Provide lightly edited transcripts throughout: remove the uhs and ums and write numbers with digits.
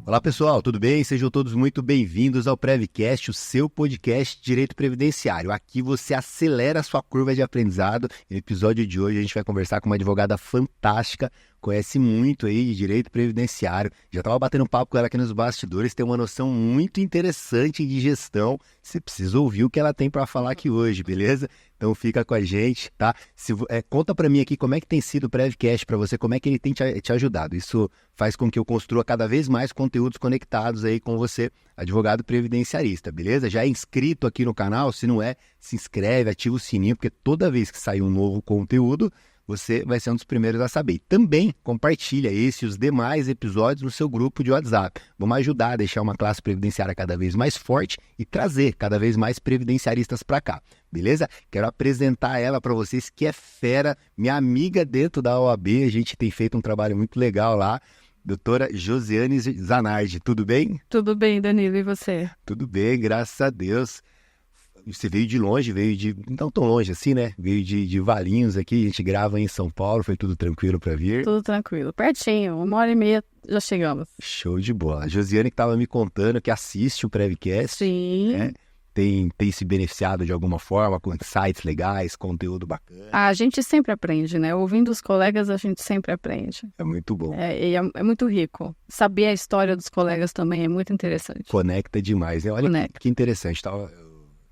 Olá pessoal, tudo bem? Sejam todos muito bem-vindos ao Prevcast, o seu podcast de Direito Previdenciário. Aqui você acelera a sua curva de aprendizado. No episódio de hoje a gente vai conversar com uma advogada fantástica, conhece muito aí de Direito Previdenciário. Já estava batendo um papo com ela aqui nos bastidores, tem uma noção muito interessante de gestão. Você precisa ouvir o que ela tem para falar aqui hoje, beleza? Então fica com a gente, tá? Conta para mim aqui como é que tem sido o Prevcast para você, como é que ele tem te ajudado. Isso faz com que eu construa cada vez mais conteúdos conectados aí com você, advogado previdenciarista, beleza? Já é inscrito aqui no canal? Se não é, se inscreve, ativa o sininho, porque toda vez que sair um novo conteúdo, você vai ser um dos primeiros a saber. Também compartilha esse e os demais episódios no seu grupo de WhatsApp. Vamos ajudar a deixar uma classe previdenciária cada vez mais forte e trazer cada vez mais previdenciaristas para cá, beleza? Quero apresentar ela para vocês, que é fera, minha amiga dentro da OAB. A gente tem feito um trabalho muito legal lá. Doutora Josiane Zanardi, tudo bem? Tudo bem, Danilo, e você? Tudo bem, graças a Deus. Você veio de longe, não tão longe assim, né? Veio de Valinhos aqui, a gente grava em São Paulo, foi tudo tranquilo para vir? Tudo tranquilo, pertinho, 1h30 já chegamos. Show de bola. A Josiane que estava me contando que assiste o Prevcast. Sim. Né? Tem se beneficiado de alguma forma, com insights legais, conteúdo bacana. A gente sempre aprende, né? Ouvindo os colegas, a gente sempre aprende. É muito bom. É muito rico. Saber a história dos colegas também é muito interessante. Conecta demais, né? Olha que interessante, tá?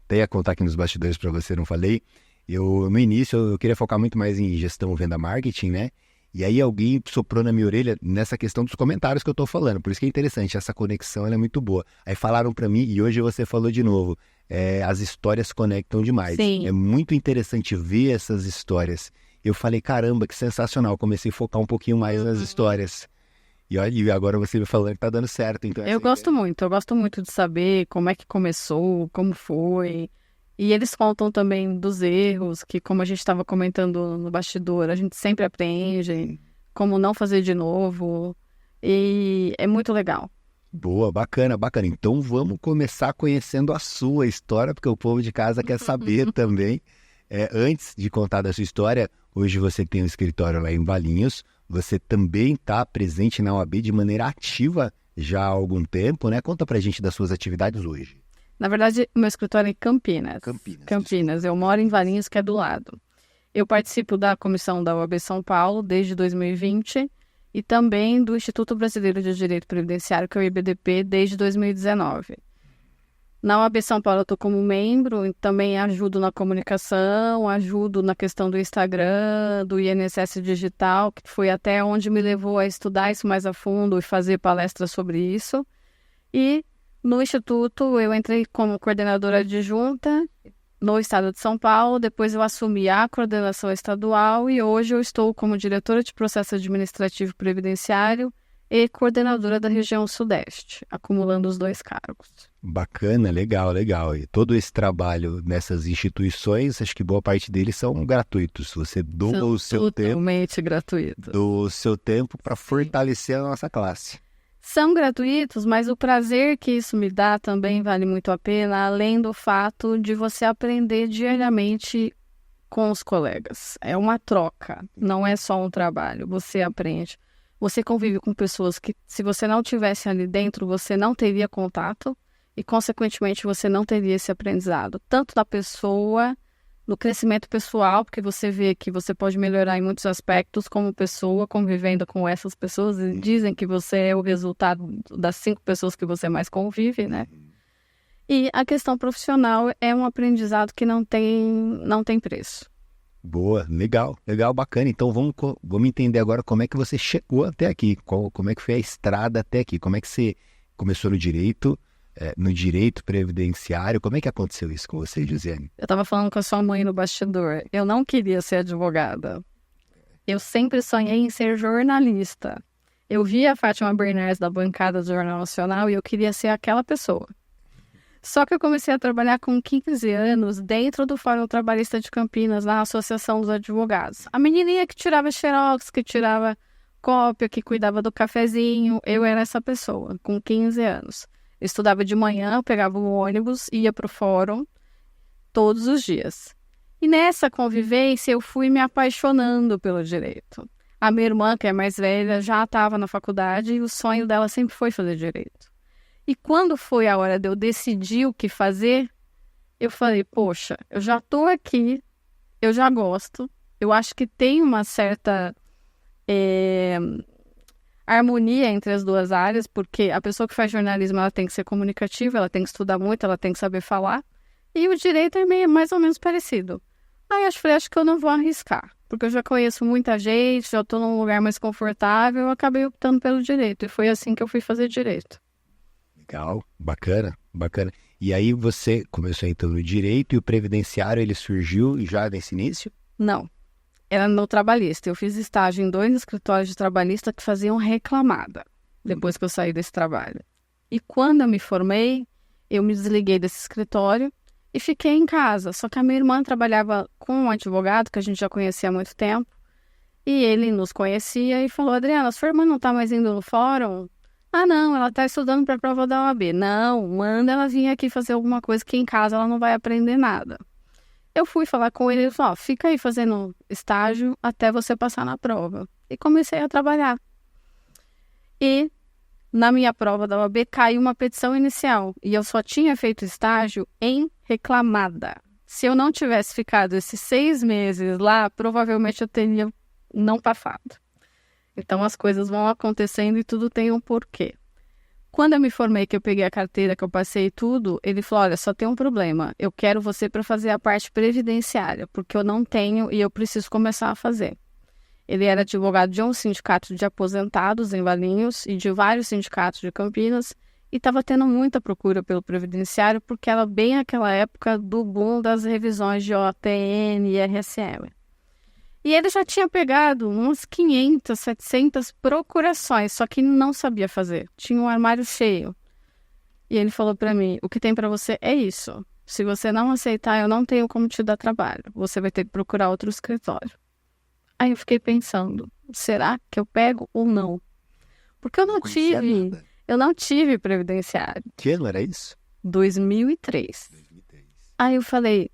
Até ia contar aqui nos bastidores para você, não falei. No início, eu queria focar muito mais em gestão, venda, marketing, né? E aí alguém soprou na minha orelha nessa questão dos comentários que eu tô falando. Por isso que é interessante, essa conexão ela é muito boa. Aí falaram para mim, e hoje você falou de novo, as histórias conectam demais. Sim. É muito interessante ver essas histórias. Eu falei, caramba, que sensacional. Comecei a focar um pouquinho mais nas histórias. E agora você me falando que tá dando certo. Então eu gosto muito de saber como é que começou, como foi. E eles contam também dos erros, que como a gente estava comentando no bastidor, a gente sempre aprende, como não fazer de novo. E é muito legal. Boa, bacana. Então vamos começar conhecendo a sua história, porque o povo de casa quer saber também. Antes de contar da sua história, hoje você tem um escritório lá em Valinhos, você também está presente na OAB de maneira ativa já há algum tempo, né? Conta pra gente das suas atividades hoje. Na verdade, o meu escritório é em Campinas. Eu moro em Valinhos, que é do lado. Eu participo da comissão da OAB São Paulo desde 2020 e também do Instituto Brasileiro de Direito Previdenciário, que é o IBDP, desde 2019. Na OAB São Paulo eu estou como membro e também ajudo na comunicação, ajudo na questão do Instagram, do INSS Digital, que foi até onde me levou a estudar isso mais a fundo e fazer palestras sobre isso. E no Instituto eu entrei como coordenadora adjunta no estado de São Paulo, depois eu assumi a coordenação estadual e hoje eu estou como diretora de processo administrativo previdenciário e coordenadora da região Sudeste, acumulando os 2 cargos. Bacana, legal. E todo esse trabalho nessas instituições, acho que boa parte deles são gratuitos. Você doa o seu tempo. Totalmente gratuito. Do seu tempo para fortalecer a nossa classe. São gratuitos, mas o prazer que isso me dá também vale muito a pena, além do fato de você aprender diariamente com os colegas. É uma troca, não é só um trabalho, você aprende. Você convive com pessoas que, se você não tivesse ali dentro, você não teria contato e, consequentemente, você não teria esse aprendizado. Tanto da pessoa, no crescimento pessoal, porque você vê que você pode melhorar em muitos aspectos como pessoa, convivendo com essas pessoas. E dizem que você é o resultado das 5 pessoas que você mais convive, né? E a questão profissional é um aprendizado que não tem preço. Boa, legal, bacana. Então vamos entender agora como é que você chegou até aqui, como é que foi a estrada até aqui, como é que você começou no direito previdenciário, como é que aconteceu isso com você, Josiane? Eu estava falando com a sua mãe no bastidor, eu não queria ser advogada, eu sempre sonhei em ser jornalista. Eu via a Fátima Bernardes da bancada do Jornal Nacional e eu queria ser aquela pessoa. Só que eu comecei a trabalhar com 15 anos dentro do Fórum Trabalhista de Campinas, na Associação dos Advogados. A menininha que tirava xerox, que tirava cópia, que cuidava do cafezinho, eu era essa pessoa, com 15 anos. Eu estudava de manhã, pegava o ônibus, ia para o fórum todos os dias. E nessa convivência eu fui me apaixonando pelo direito. A minha irmã, que é mais velha, já estava na faculdade e o sonho dela sempre foi fazer direito. E quando foi a hora de eu decidir o que fazer, eu falei, poxa, eu já estou aqui, eu já gosto, eu acho que tem uma certa harmonia entre as duas áreas, porque a pessoa que faz jornalismo ela tem que ser comunicativa, ela tem que estudar muito, ela tem que saber falar, e o direito é mais ou menos parecido. Aí acho que eu não vou arriscar, porque eu já conheço muita gente, já estou num lugar mais confortável, eu acabei optando pelo direito, e foi assim que eu fui fazer direito. Legal, bacana. E aí você começou então no direito e o previdenciário ele surgiu já nesse início? Não, era no trabalhista. Eu fiz estágio em 2 escritórios de trabalhista que faziam reclamada, depois que eu saí desse trabalho. E quando eu me formei, eu me desliguei desse escritório e fiquei em casa. Só que a minha irmã trabalhava com um advogado que a gente já conhecia há muito tempo, e ele nos conhecia e falou, Adriana, sua irmã não está mais indo no fórum? Ah, não, ela está estudando para a prova da OAB. Não, manda ela vir aqui fazer alguma coisa que em casa ela não vai aprender nada. Eu fui falar com ele, ele falou, fica aí fazendo estágio até você passar na prova. E comecei a trabalhar. E na minha prova da OAB caiu uma petição inicial. E eu só tinha feito estágio em reclamada. Se eu não tivesse ficado esses 6 meses lá, provavelmente eu teria não passado. Então as coisas vão acontecendo e tudo tem um porquê. Quando eu me formei, que eu peguei a carteira, que eu passei tudo, ele falou, olha, só tem um problema. Eu quero você para fazer a parte previdenciária, porque eu não tenho e eu preciso começar a fazer. Ele era advogado de um sindicato de aposentados em Valinhos e de vários sindicatos de Campinas e estava tendo muita procura pelo previdenciário porque era bem aquela época do boom das revisões de OTN e RSM. E ele já tinha pegado umas 500, 700 procurações, só que não sabia fazer. Tinha um armário cheio. E ele falou para mim, o que tem para você é isso. Se você não aceitar, eu não tenho como te dar trabalho. Você vai ter que procurar outro escritório. Aí eu fiquei pensando, será que eu pego ou não? Porque eu não tive previdenciário. Que ano era isso? 2003. Aí eu falei,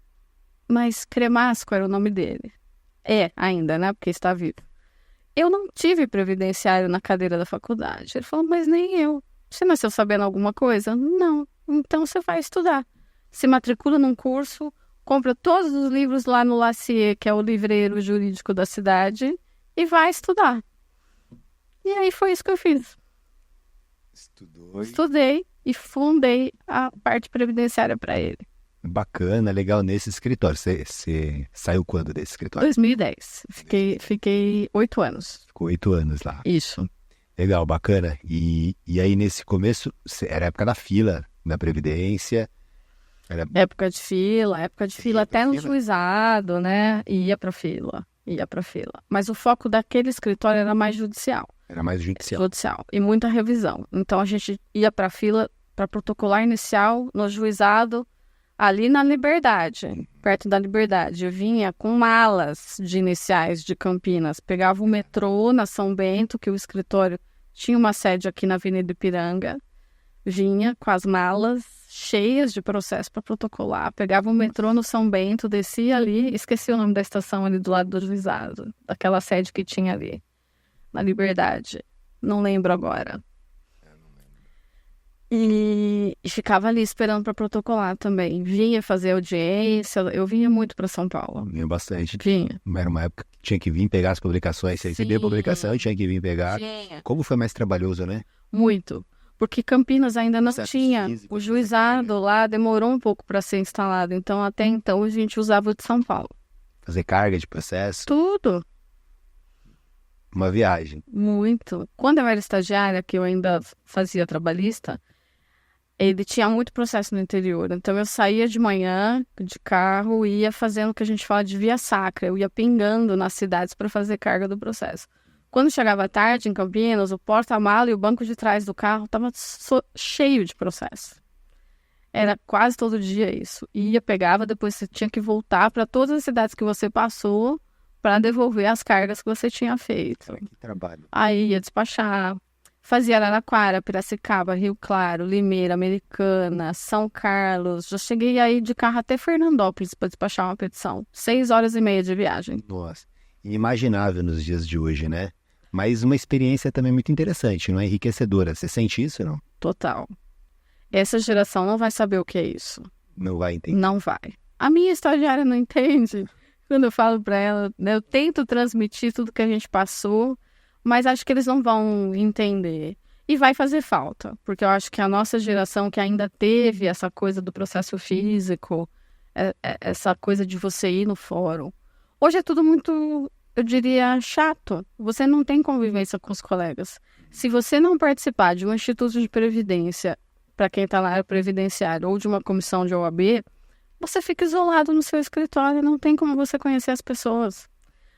mas Cremasco era o nome dele. É, ainda, né? Porque está vivo. Eu não tive previdenciário na cadeira da faculdade. Ele falou, mas nem eu. Você nasceu sabendo alguma coisa? Não. Então você vai estudar. Se matricula num curso, compra todos os livros lá no Lacier, que é o livreiro jurídico da cidade, e vai estudar. E aí foi isso que eu fiz. Estudei e fundei a parte previdenciária para ele. Bacana, legal, nesse escritório. Você saiu quando desse escritório? 2010. Fiquei 8 anos. Ficou 8 anos lá. Isso. Legal, bacana. E aí nesse começo, era a época da fila, da Previdência? Época de fila até no juizado, né? Ia pra fila. Mas o foco daquele escritório era mais judicial. Era mais judicial. E muita revisão. Então a gente ia pra fila para protocolar inicial no juizado, ali na Liberdade, perto da Liberdade. Eu vinha com malas de iniciais de Campinas. Pegava o metrô na São Bento, que o escritório tinha uma sede aqui na Avenida Ipiranga. Vinha com as malas cheias de processo para protocolar. Pegava o metrô no São Bento, descia ali, esqueci o nome da estação ali do lado do juizado, daquela sede que tinha ali, na Liberdade. Não lembro agora. E ficava ali esperando para protocolar também. Vinha fazer audiência, eu vinha muito para São Paulo. Vinha bastante. Vinha. Era uma época que tinha que vir pegar as publicações. Você recebia a publicação e tinha que vir pegar. Tinha. Como foi mais trabalhoso, né? Muito. Porque Campinas ainda não tinha. O juizado lá demorou um pouco para ser instalado. Então, até então, a gente usava o de São Paulo. Fazer carga de processo. Tudo. Uma viagem. Muito. Quando eu era estagiária, que eu ainda fazia trabalhista, ele tinha muito processo no interior. Então, eu saía de manhã de carro e ia fazendo o que a gente fala de via sacra. Eu ia pingando nas cidades para fazer carga do processo. Quando chegava à tarde em Campinas, o porta-mala e o banco de trás do carro estava cheio de processo. Era quase todo dia isso. Ia, pegava, depois você tinha que voltar para todas as cidades que você passou para devolver as cargas que você tinha feito. Que trabalho. Aí ia despachar. Fazia Araraquara, Piracicaba, Rio Claro, Limeira, Americana, São Carlos. Já cheguei aí de carro até Fernandópolis para despachar uma petição. 6 horas e meia de viagem. Nossa, inimaginável nos dias de hoje, né? Mas uma experiência também muito interessante, não é? Enriquecedora. Você sente isso, não? Total. Essa geração não vai saber o que é isso. Não vai entender. Não vai. A minha estagiária não entende. Quando eu falo para ela, né, eu tento transmitir tudo que a gente passou, mas acho que eles não vão entender. E vai fazer falta, porque eu acho que a nossa geração que ainda teve essa coisa do processo físico, essa coisa de você ir no fórum, hoje é tudo muito, eu diria, chato. Você não tem convivência com os colegas. Se você não participar de um instituto de previdência, para quem está na área previdenciária, ou de uma comissão de OAB, você fica isolado no seu escritório, não tem como você conhecer as pessoas.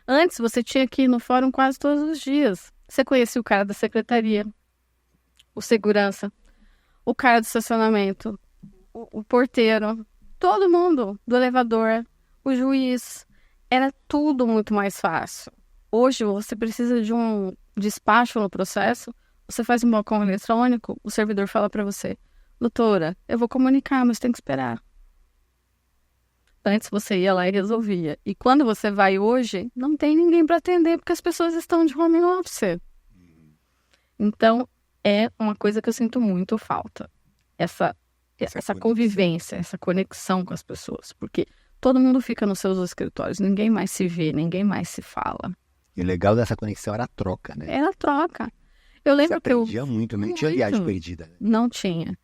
Antes, você tinha que ir no fórum quase todos os dias. Você conhecia o cara da secretaria, o segurança, o cara do estacionamento, o porteiro, todo mundo do elevador, o juiz. Era tudo muito mais fácil. Hoje, você precisa de um despacho no processo, você faz um balcão eletrônico, o servidor fala para você, doutora, eu vou comunicar, mas tem que esperar. Antes você ia lá e resolvia. E quando você vai hoje, não tem ninguém para atender, porque as pessoas estão de home office. Então, é uma coisa que eu sinto muito falta. Essa convivência, essa conexão com as pessoas. Porque todo mundo fica nos seus escritórios, ninguém mais se vê, ninguém mais se fala. E o legal dessa conexão era a troca, né? Era a troca. Eu lembro que eu... Você aprendia muito, não tinha viagem perdida. Né? Não tinha.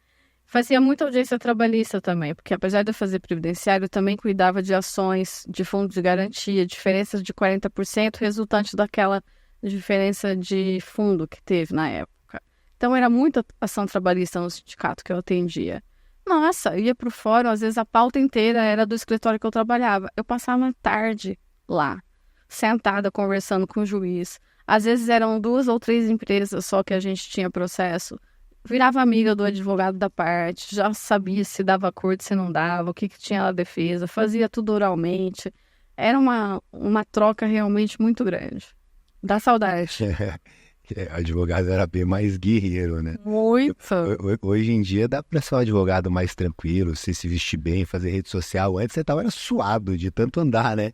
Fazia muita audiência trabalhista também, porque apesar de eu fazer previdenciário, eu também cuidava de ações de fundo de garantia, diferenças de 40% resultante daquela diferença de fundo que teve na época. Então era muita ação trabalhista no sindicato que eu atendia. Nossa, eu ia para o fórum, às vezes a pauta inteira era do escritório que eu trabalhava. Eu passava a tarde lá, sentada, conversando com o juiz. Às vezes eram 2 ou 3 empresas só que a gente tinha processo. Virava amiga do advogado da parte, já sabia se dava acordo, se não dava, o que tinha na defesa, fazia tudo oralmente. Era uma troca realmente muito grande. Dá saudade. Advogado era bem mais guerreiro, né? Muito. Hoje em dia dá pra ser um advogado mais tranquilo, se vestir bem, fazer rede social. Antes você era suado de tanto andar, né?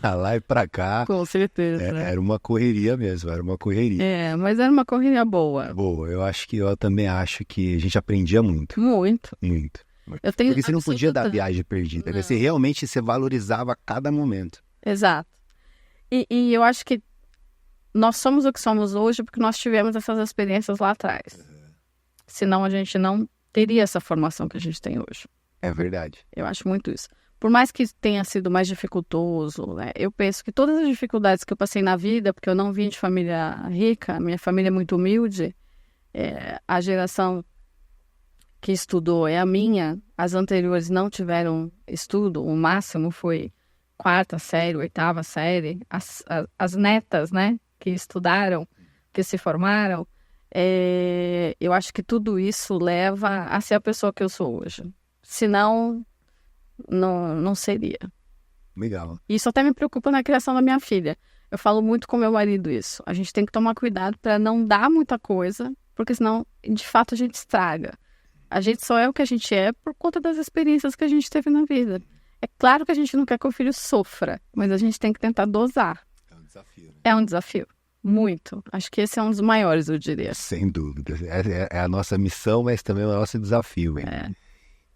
Pra lá e pra cá. Com certeza. Né? Era uma correria mesmo, era uma correria. Mas era uma correria boa. Boa, eu também acho que a gente aprendia muito. Muito. Muito. Porque você não podia dar viagem perdida, né? Você realmente valorizava cada momento. Exato. E eu acho que nós somos o que somos hoje porque nós tivemos essas experiências lá atrás. Senão a gente não teria essa formação que a gente tem hoje. É verdade. Eu acho muito isso. Por mais que tenha sido mais dificultoso, né, eu penso que todas as dificuldades que eu passei na vida, porque eu não vim de família rica, minha família é muito humilde, a geração que estudou é a minha, as anteriores não tiveram estudo, o máximo foi 4ª série, 8ª série, as netas, né, que estudaram, que se formaram, eu acho que tudo isso leva a ser a pessoa que eu sou hoje. Senão... Não seria. Legal. Isso até me preocupa na criação da minha filha. Eu falo muito com meu marido isso. A gente tem que tomar cuidado para não dar muita coisa, porque senão, de fato, a gente estraga. A gente só é o que a gente é por conta das experiências que a gente teve na vida. É claro que a gente não quer que o filho sofra, mas a gente tem que tentar dosar. É um desafio, né? É um desafio. Muito. Acho que esse é um dos maiores, eu diria. Sem dúvida. É a nossa missão, mas também é o nosso desafio, hein?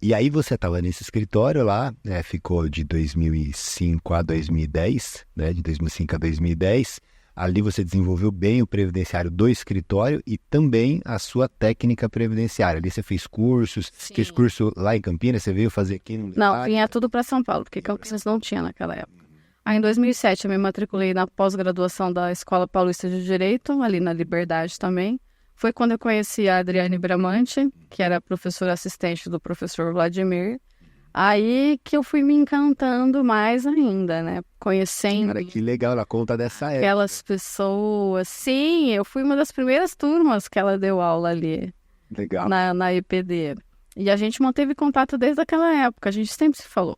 E aí você estava nesse escritório lá, né, ficou de 2005 a 2010, né, de 2005 a 2010. Ali você desenvolveu bem o previdenciário do escritório e também a sua técnica previdenciária. Ali você fez cursos, Sim. Fez curso lá em Campinas, você veio fazer aqui no... Não, vinha tudo para São Paulo, porque Campinas não tinha naquela época. Aí em 2007 eu me matriculei na pós-graduação da Escola Paulista de Direito, ali na Liberdade também. Foi quando eu conheci a Adriane Bramante, que era professora assistente do professor Vladimir. Aí que eu fui me encantando mais ainda, né? Conhecendo... Cara, que legal, ela conta dessa época. Aquelas pessoas... Sim, eu fui uma das primeiras turmas que ela deu aula ali. Legal. Na EPD. E a gente manteve contato desde aquela época, a gente sempre se falou.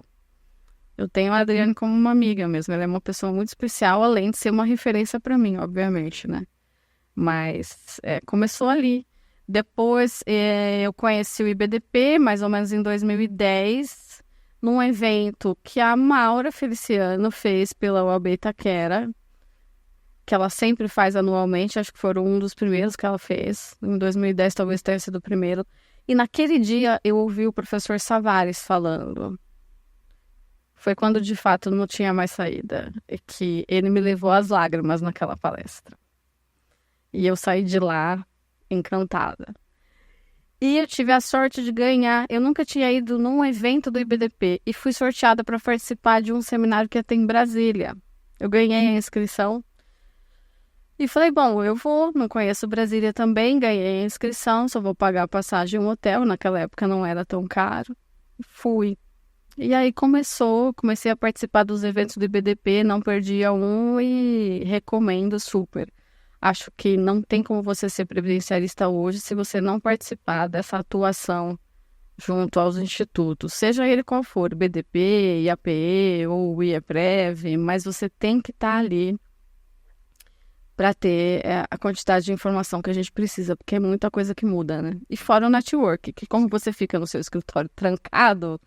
Eu tenho a Adriane como uma amiga mesmo, ela é uma pessoa muito especial, além de ser uma referência para mim, obviamente, né? Mas começou ali. Depois eu conheci o IBDP, mais ou menos em 2010, num evento que a Maura Feliciano fez pela UAB Itaquera, que ela sempre faz anualmente, acho que foram um dos primeiros que ela fez. Em 2010 talvez tenha sido o primeiro. E naquele dia eu ouvi o professor Savares falando. Foi quando de fato não tinha mais saída. E que ele me levou às lágrimas naquela palestra. E eu saí de lá encantada. E eu tive a sorte de ganhar. Eu nunca tinha ido num evento do IBDP e fui sorteada para participar de um seminário que ia ter em Brasília. Eu ganhei a inscrição. E falei, bom, eu vou, não conheço Brasília também, ganhei a inscrição, só vou pagar a passagem e um hotel, naquela época não era tão caro. Fui. E aí comecei a participar dos eventos do IBDP, não perdia um e recomendo super. Acho que não tem como você ser previdenciarista hoje se você não participar dessa atuação junto aos institutos, seja ele qual for, IBDP, IAPE ou IEPREV, mas você tem que estar ali para ter a quantidade de informação que a gente precisa, porque é muita coisa que muda, né? E fora o network, que como você fica no seu escritório trancado,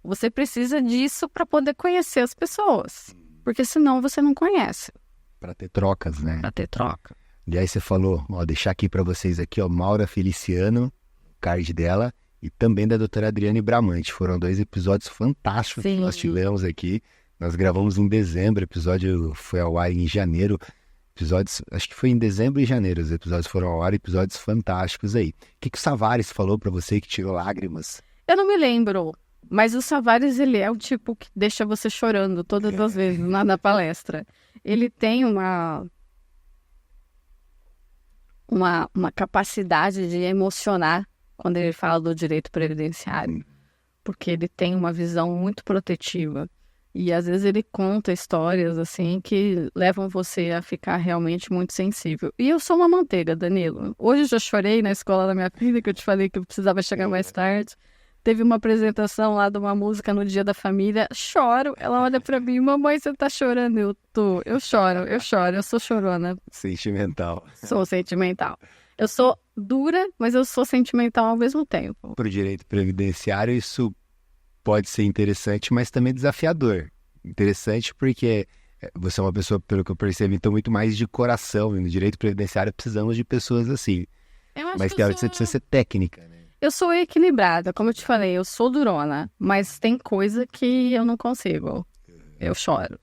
você precisa disso para poder conhecer as pessoas, porque senão você não conhece. Para ter trocas, né? Para ter troca. E aí você falou, deixar aqui para vocês aqui, Maura Feliciano, o card dela, e também da doutora Adriane Bramante. Foram 2 episódios fantásticos que nós tivemos aqui. Nós gravamos em dezembro, o episódio foi ao ar em janeiro. Episódios, acho que foi em dezembro e janeiro, os episódios foram ao ar, episódios fantásticos aí. O que o Savares falou pra você que tirou lágrimas? Eu não me lembro, mas o Savares, ele é o tipo que deixa você chorando todas as vezes na palestra. Ele tem uma capacidade de emocionar quando ele fala do direito previdenciário, porque ele tem uma visão muito protetiva. E às vezes ele conta histórias assim que levam você a ficar realmente muito sensível. E eu sou uma manteiga, Danilo. Hoje eu já chorei na escola da minha filha, que eu te falei que eu precisava chegar mais tarde. Teve uma apresentação lá de uma música no Dia da Família. Choro. Ela olha pra mim, mamãe, você tá chorando? Eu choro. Eu sou chorona. Sentimental. Sou sentimental. Eu sou dura, mas eu sou sentimental ao mesmo tempo. Pro direito previdenciário, isso pode ser interessante, mas também desafiador. Interessante porque você é uma pessoa, pelo que eu percebi, então muito mais de coração. E no direito previdenciário precisamos de pessoas assim. Mas tem hora que você precisa ser técnica, né? Eu sou equilibrada, como eu te falei, eu sou durona, mas tem coisa que eu não consigo. Eu choro.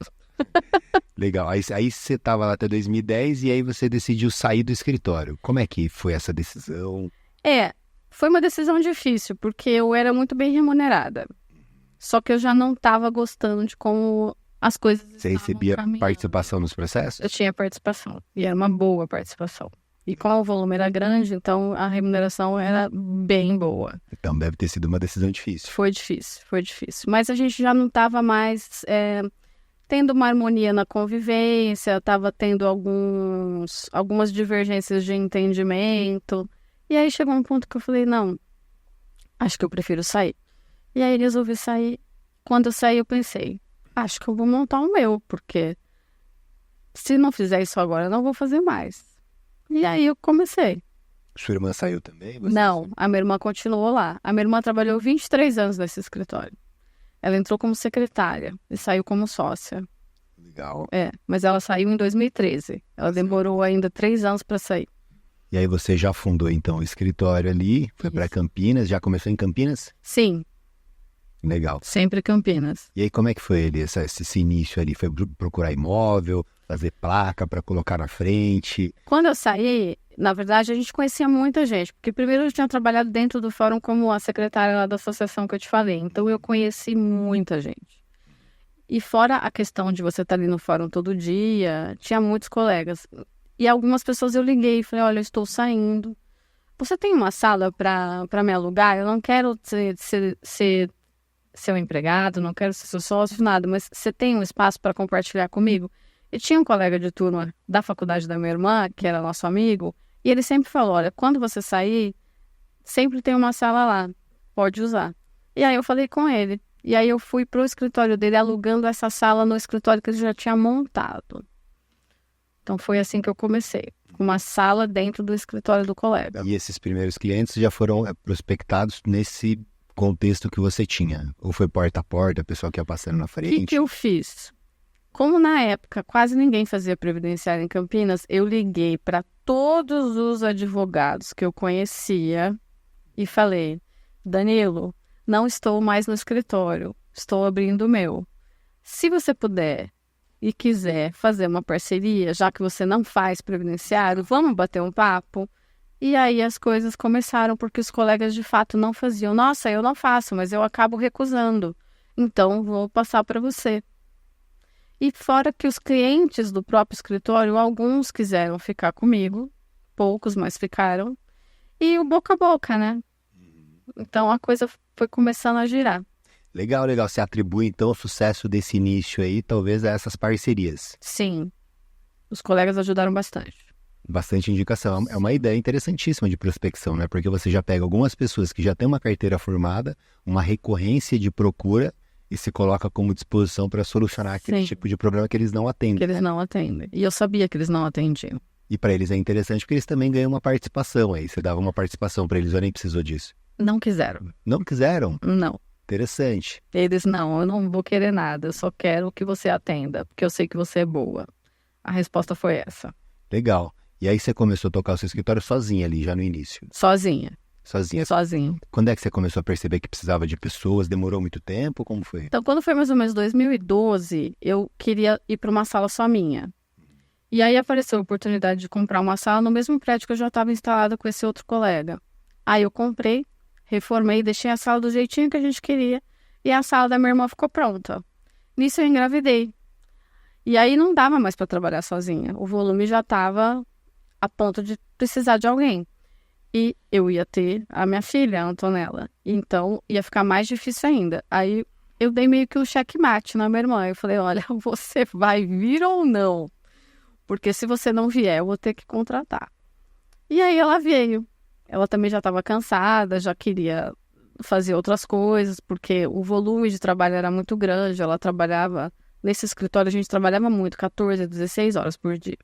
Legal. Aí você estava lá até 2010 e aí você decidiu sair do escritório. Como é que foi essa decisão? Foi uma decisão difícil, porque eu era muito bem remunerada. Só que eu já não estava gostando de como as coisas Você recebia participação nos processos? Eu tinha participação, e era uma boa participação. E como o volume era grande, então a remuneração era bem boa. Então deve ter sido uma decisão difícil. Foi difícil. Mas a gente já não estava mais tendo uma harmonia na convivência, estava tendo algumas divergências de entendimento. E aí chegou um ponto que eu falei, não, acho que eu prefiro sair. E aí resolvi sair. Quando eu saí, eu pensei, acho que eu vou montar o meu, porque se não fizer isso agora, eu não vou fazer mais. E aí eu comecei. Sua irmã saiu também? Não, a minha irmã continuou lá. A minha irmã trabalhou 23 anos nesse escritório. Ela entrou como secretária e saiu como sócia. Legal. Mas ela saiu em 2013. Ela demorou ainda 3 anos para sair. E aí você já fundou, então, o escritório ali, foi para Campinas, já começou em Campinas? Sim. Legal. Sempre Campinas. E aí como é que foi esse início ali? Foi procurar imóvel, fazer placa para colocar na frente? Quando eu saí, na verdade, a gente conhecia muita gente. Porque primeiro eu tinha trabalhado dentro do fórum como a secretária lá da associação que eu te falei. Então eu conheci muita gente. E fora a questão de você estar ali no fórum todo dia, tinha muitos colegas. E algumas pessoas eu liguei e falei, olha, eu estou saindo. Você tem uma sala para me alugar? Eu não quero ser seu empregado, não quero ser seu sócio, nada, mas você tem um espaço para compartilhar comigo? E tinha um colega de turma da faculdade da minha irmã, que era nosso amigo, e ele sempre falou, olha, quando você sair, sempre tem uma sala lá. pode usar. E aí eu falei com ele. E aí eu fui pro escritório dele, alugando essa sala no escritório que ele já tinha montado. Então foi assim que eu comecei, com uma sala dentro do escritório do colega. E esses primeiros clientes já foram prospectados nesse contexto que você tinha? Ou foi porta a porta, a pessoa que ia passando na frente? O que eu fiz? Como na época quase ninguém fazia previdenciário em Campinas, eu liguei para todos os advogados que eu conhecia e falei: Danilo, não estou mais no escritório, estou abrindo o meu. Se você puder e quiser fazer uma parceria, já que você não faz previdenciário, vamos bater um papo? E aí as coisas começaram, porque os colegas de fato não faziam. Nossa, eu não faço, mas eu acabo recusando. Então, vou passar para você. E fora que os clientes do próprio escritório, alguns quiseram ficar comigo, poucos, mas ficaram. E o boca a boca, né? Então, a coisa foi começando a girar. Legal, legal. Você atribui, então, o sucesso desse início aí, talvez, a essas parcerias. Sim. Os colegas ajudaram bastante. Bastante indicação. É uma ideia interessantíssima de prospecção, né? Porque você já pega algumas pessoas que já têm uma carteira formada, uma recorrência de procura e se coloca como disposição para solucionar aquele tipo de problema que eles não atendem. Que eles não atendem. E eu sabia que eles não atendiam. E para eles é interessante porque eles também ganham uma participação aí. Você dava uma participação para eles ou nem precisou disso? Não quiseram. Não quiseram? Não. Interessante. Eles, não, eu não vou querer nada, eu só quero que você atenda, porque eu sei que você é boa. A resposta foi essa. Legal. E aí você começou a tocar o seu escritório sozinha ali, já no início? Sozinha. Sozinha? Sozinha. Quando é que você começou a perceber que precisava de pessoas? Demorou muito tempo? Como foi? Então, quando foi mais ou menos 2012, eu queria ir para uma sala só minha. E aí apareceu a oportunidade de comprar uma sala no mesmo prédio que eu já estava instalada com esse outro colega. Aí eu comprei, reformei, deixei a sala do jeitinho que a gente queria e a sala da minha irmã ficou pronta. Nisso eu engravidei. E aí não dava mais para trabalhar sozinha. O volume já estava a ponto de precisar de alguém. E eu ia ter a minha filha, a Antonella. Então ia ficar mais difícil ainda. Aí eu dei meio que um checkmate na minha irmã. Eu falei, olha, você vai vir ou não? Porque se você não vier, eu vou ter que contratar. E aí ela veio. Ela também já estava cansada, já queria fazer outras coisas, porque o volume de trabalho era muito grande. Ela trabalhava, nesse escritório a gente trabalhava muito, 14 a 16 horas por dia.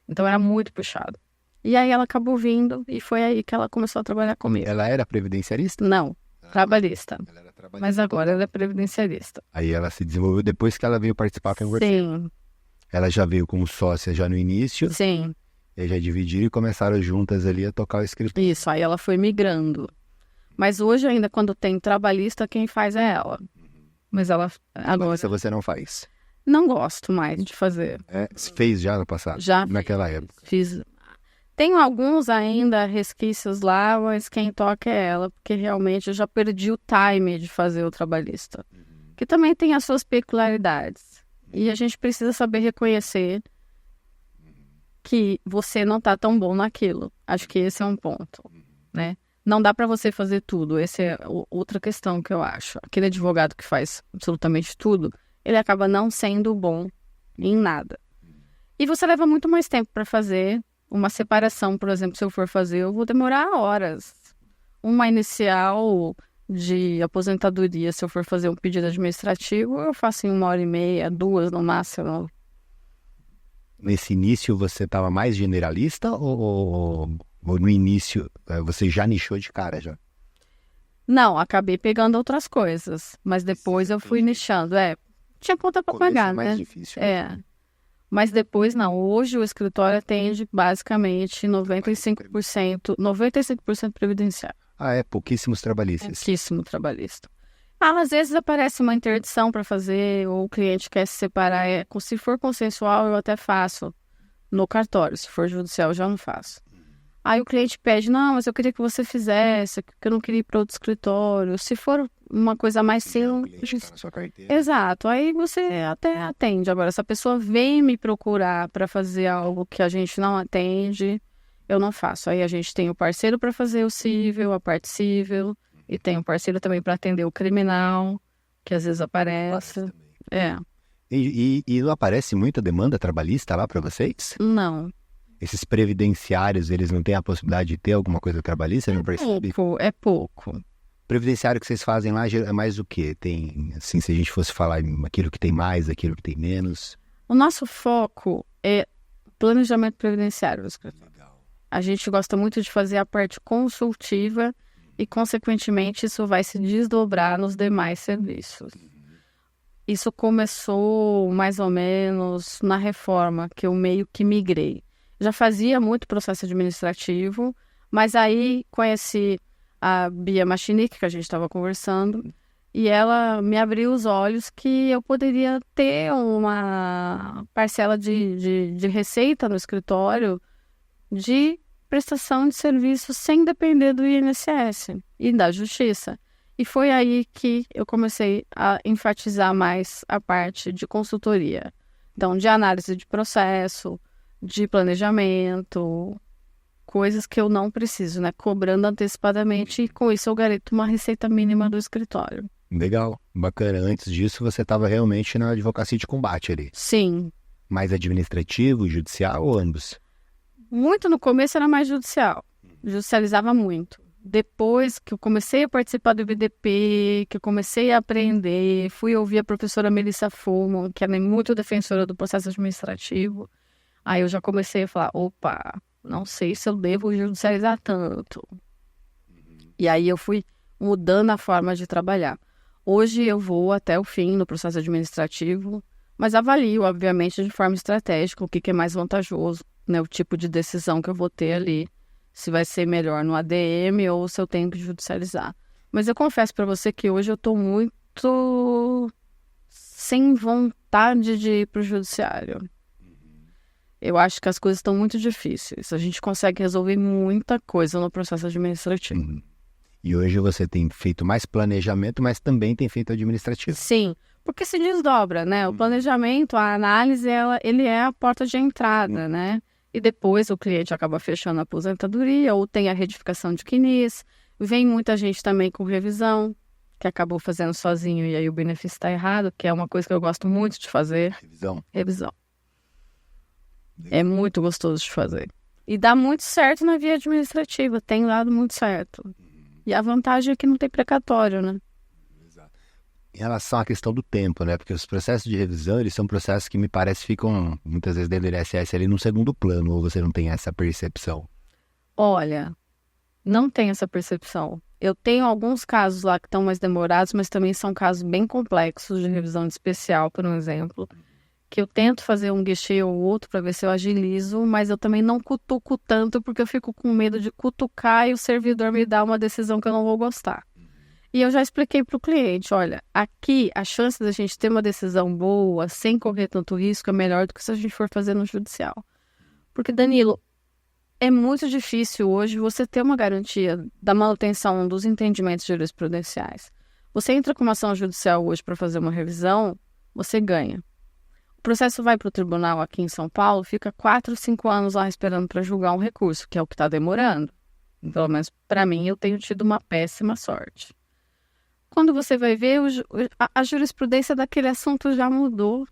Então era muito puxado. E aí ela acabou vindo e foi aí que ela começou a trabalhar comigo. Ela era previdenciarista? Não, trabalhista. Ela era trabalhista. Mas agora ela é previdenciarista. Aí ela se desenvolveu depois que ela veio participar com você? Sim. Ela já veio como sócia já no início? Sim. E já dividiram e começaram juntas ali a tocar o escritório. Isso, aí ela foi migrando. Mas hoje ainda quando tem trabalhista, quem faz é ela. Mas ela agora... Mas você não faz? Não gosto mais de fazer. Você fez já no passado? Já naquela época? Fiz. Tenho alguns ainda resquícios lá, mas quem toca é ela, porque realmente eu já perdi o time de fazer o trabalhista. Que também tem as suas peculiaridades. E a gente precisa saber reconhecer que você não está tão bom naquilo. Acho que esse é um ponto, né? Não dá para você fazer tudo. Essa é outra questão que eu acho. Aquele advogado que faz absolutamente tudo, ele acaba não sendo bom em nada. E você leva muito mais tempo para fazer uma separação, por exemplo, se eu for fazer, eu vou demorar horas. Uma inicial de aposentadoria, se eu for fazer um pedido administrativo, eu faço em 1h30, 2 no máximo. Nesse início você estava mais generalista ou no início você já nichou de cara já? Não, acabei pegando outras coisas, mas depois eu fui nichando. Tinha conta para pagar, né? Mais difícil, né? Mas depois não. Hoje o escritório atende basicamente 95% previdenciário. Pouquíssimos trabalhistas. Pouquíssimo trabalhista. Às vezes aparece uma interdição para fazer, ou o cliente quer se separar. Se for consensual, eu até faço no cartório. Se for judicial, eu já não faço. Aí o cliente pede, não, mas eu queria que você fizesse, porque eu não queria ir para outro escritório. Se for uma coisa mais simples... O cliente tá na sua carteira. Exato, aí você até atende. Agora, se a pessoa vem me procurar para fazer algo que a gente não atende, eu não faço. Aí a gente tem o parceiro para fazer o cível, a parte cível, e tem o parceiro também para atender o criminal, que às vezes aparece. E não aparece muita demanda trabalhista lá para vocês? Não. Esses previdenciários, eles não têm a possibilidade de ter alguma coisa trabalhista? Não percebe? É pouco. previdenciário que vocês fazem lá é mais o quê? Tem, assim, se a gente fosse falar aquilo que tem mais, aquilo que tem menos... O nosso foco é planejamento previdenciário do escritório. Legal. A gente gosta muito de fazer a parte consultiva e, consequentemente, isso vai se desdobrar nos demais serviços. Isso começou mais ou menos na reforma, que eu meio que migrei. Já fazia muito processo administrativo, mas aí conheci a Bia Machinic, que a gente estava conversando, e ela me abriu os olhos que eu poderia ter uma parcela de receita no escritório de prestação de serviços sem depender do INSS e da Justiça. E foi aí que eu comecei a enfatizar mais a parte de consultoria. Então, de análise de processo, de planejamento, coisas que eu não preciso, né? Cobrando antecipadamente e com isso eu garanto uma receita mínima do escritório. Legal, bacana. Antes disso, você estava realmente na advocacia de combate ali. Sim. Mais administrativo, judicial ou ambos? Muito no começo era mais judicial. Judicializava muito. Depois que eu comecei a participar do IBDP, que eu comecei a aprender, fui ouvir a professora Melissa Fullman, que é muito defensora do processo administrativo. Aí eu já comecei a falar, opa, não sei se eu devo judicializar tanto. E aí eu fui mudando a forma de trabalhar. Hoje eu vou até o fim no processo administrativo, mas avalio, obviamente, de forma estratégica o que é mais vantajoso, né? O tipo de decisão que eu vou ter ali, se vai ser melhor no ADM ou se eu tenho que judicializar. Mas eu confesso para você que hoje eu estou muito sem vontade de ir para o judiciário. Eu acho que as coisas estão muito difíceis. A gente consegue resolver muita coisa no processo administrativo. E hoje você tem feito mais planejamento, mas também tem feito administrativo. Sim, porque se desdobra, né? O planejamento, a análise, ele é a porta de entrada, né? E depois o cliente acaba fechando a aposentadoria ou tem a retificação de CNIS. Vem muita gente também com revisão, que acabou fazendo sozinho e aí o benefício está errado, que é uma coisa que eu gosto muito de fazer. Revisão. É muito gostoso de fazer. E dá muito certo na via administrativa, tem dado muito certo. E a vantagem é que não tem precatório, né? Exato. Em relação à questão do tempo, né? Porque os processos de revisão, eles são processos que me parece ficam, muitas vezes, dentro do INSS ali no segundo plano, ou você não tem essa percepção? Olha, não tem essa percepção. Eu tenho alguns casos lá que estão mais demorados, mas também são casos bem complexos de revisão de especial, por um exemplo, que eu tento fazer um guichê ou outro para ver se eu agilizo, mas eu também não cutuco tanto porque eu fico com medo de cutucar e o servidor me dar uma decisão que eu não vou gostar. E eu já expliquei para o cliente, olha, aqui a chance da gente ter uma decisão boa, sem correr tanto risco, é melhor do que se a gente for fazer no judicial. Porque, Danilo, é muito difícil hoje você ter uma garantia da manutenção dos entendimentos jurisprudenciais. Você entra com uma ação judicial hoje para fazer uma revisão, você ganha. O processo vai para o tribunal aqui em São Paulo, fica 4, 5 anos lá esperando para julgar um recurso, que é o que está demorando. Pelo menos para mim, eu tenho tido uma péssima sorte. Quando você vai ver, a jurisprudência daquele assunto já mudou.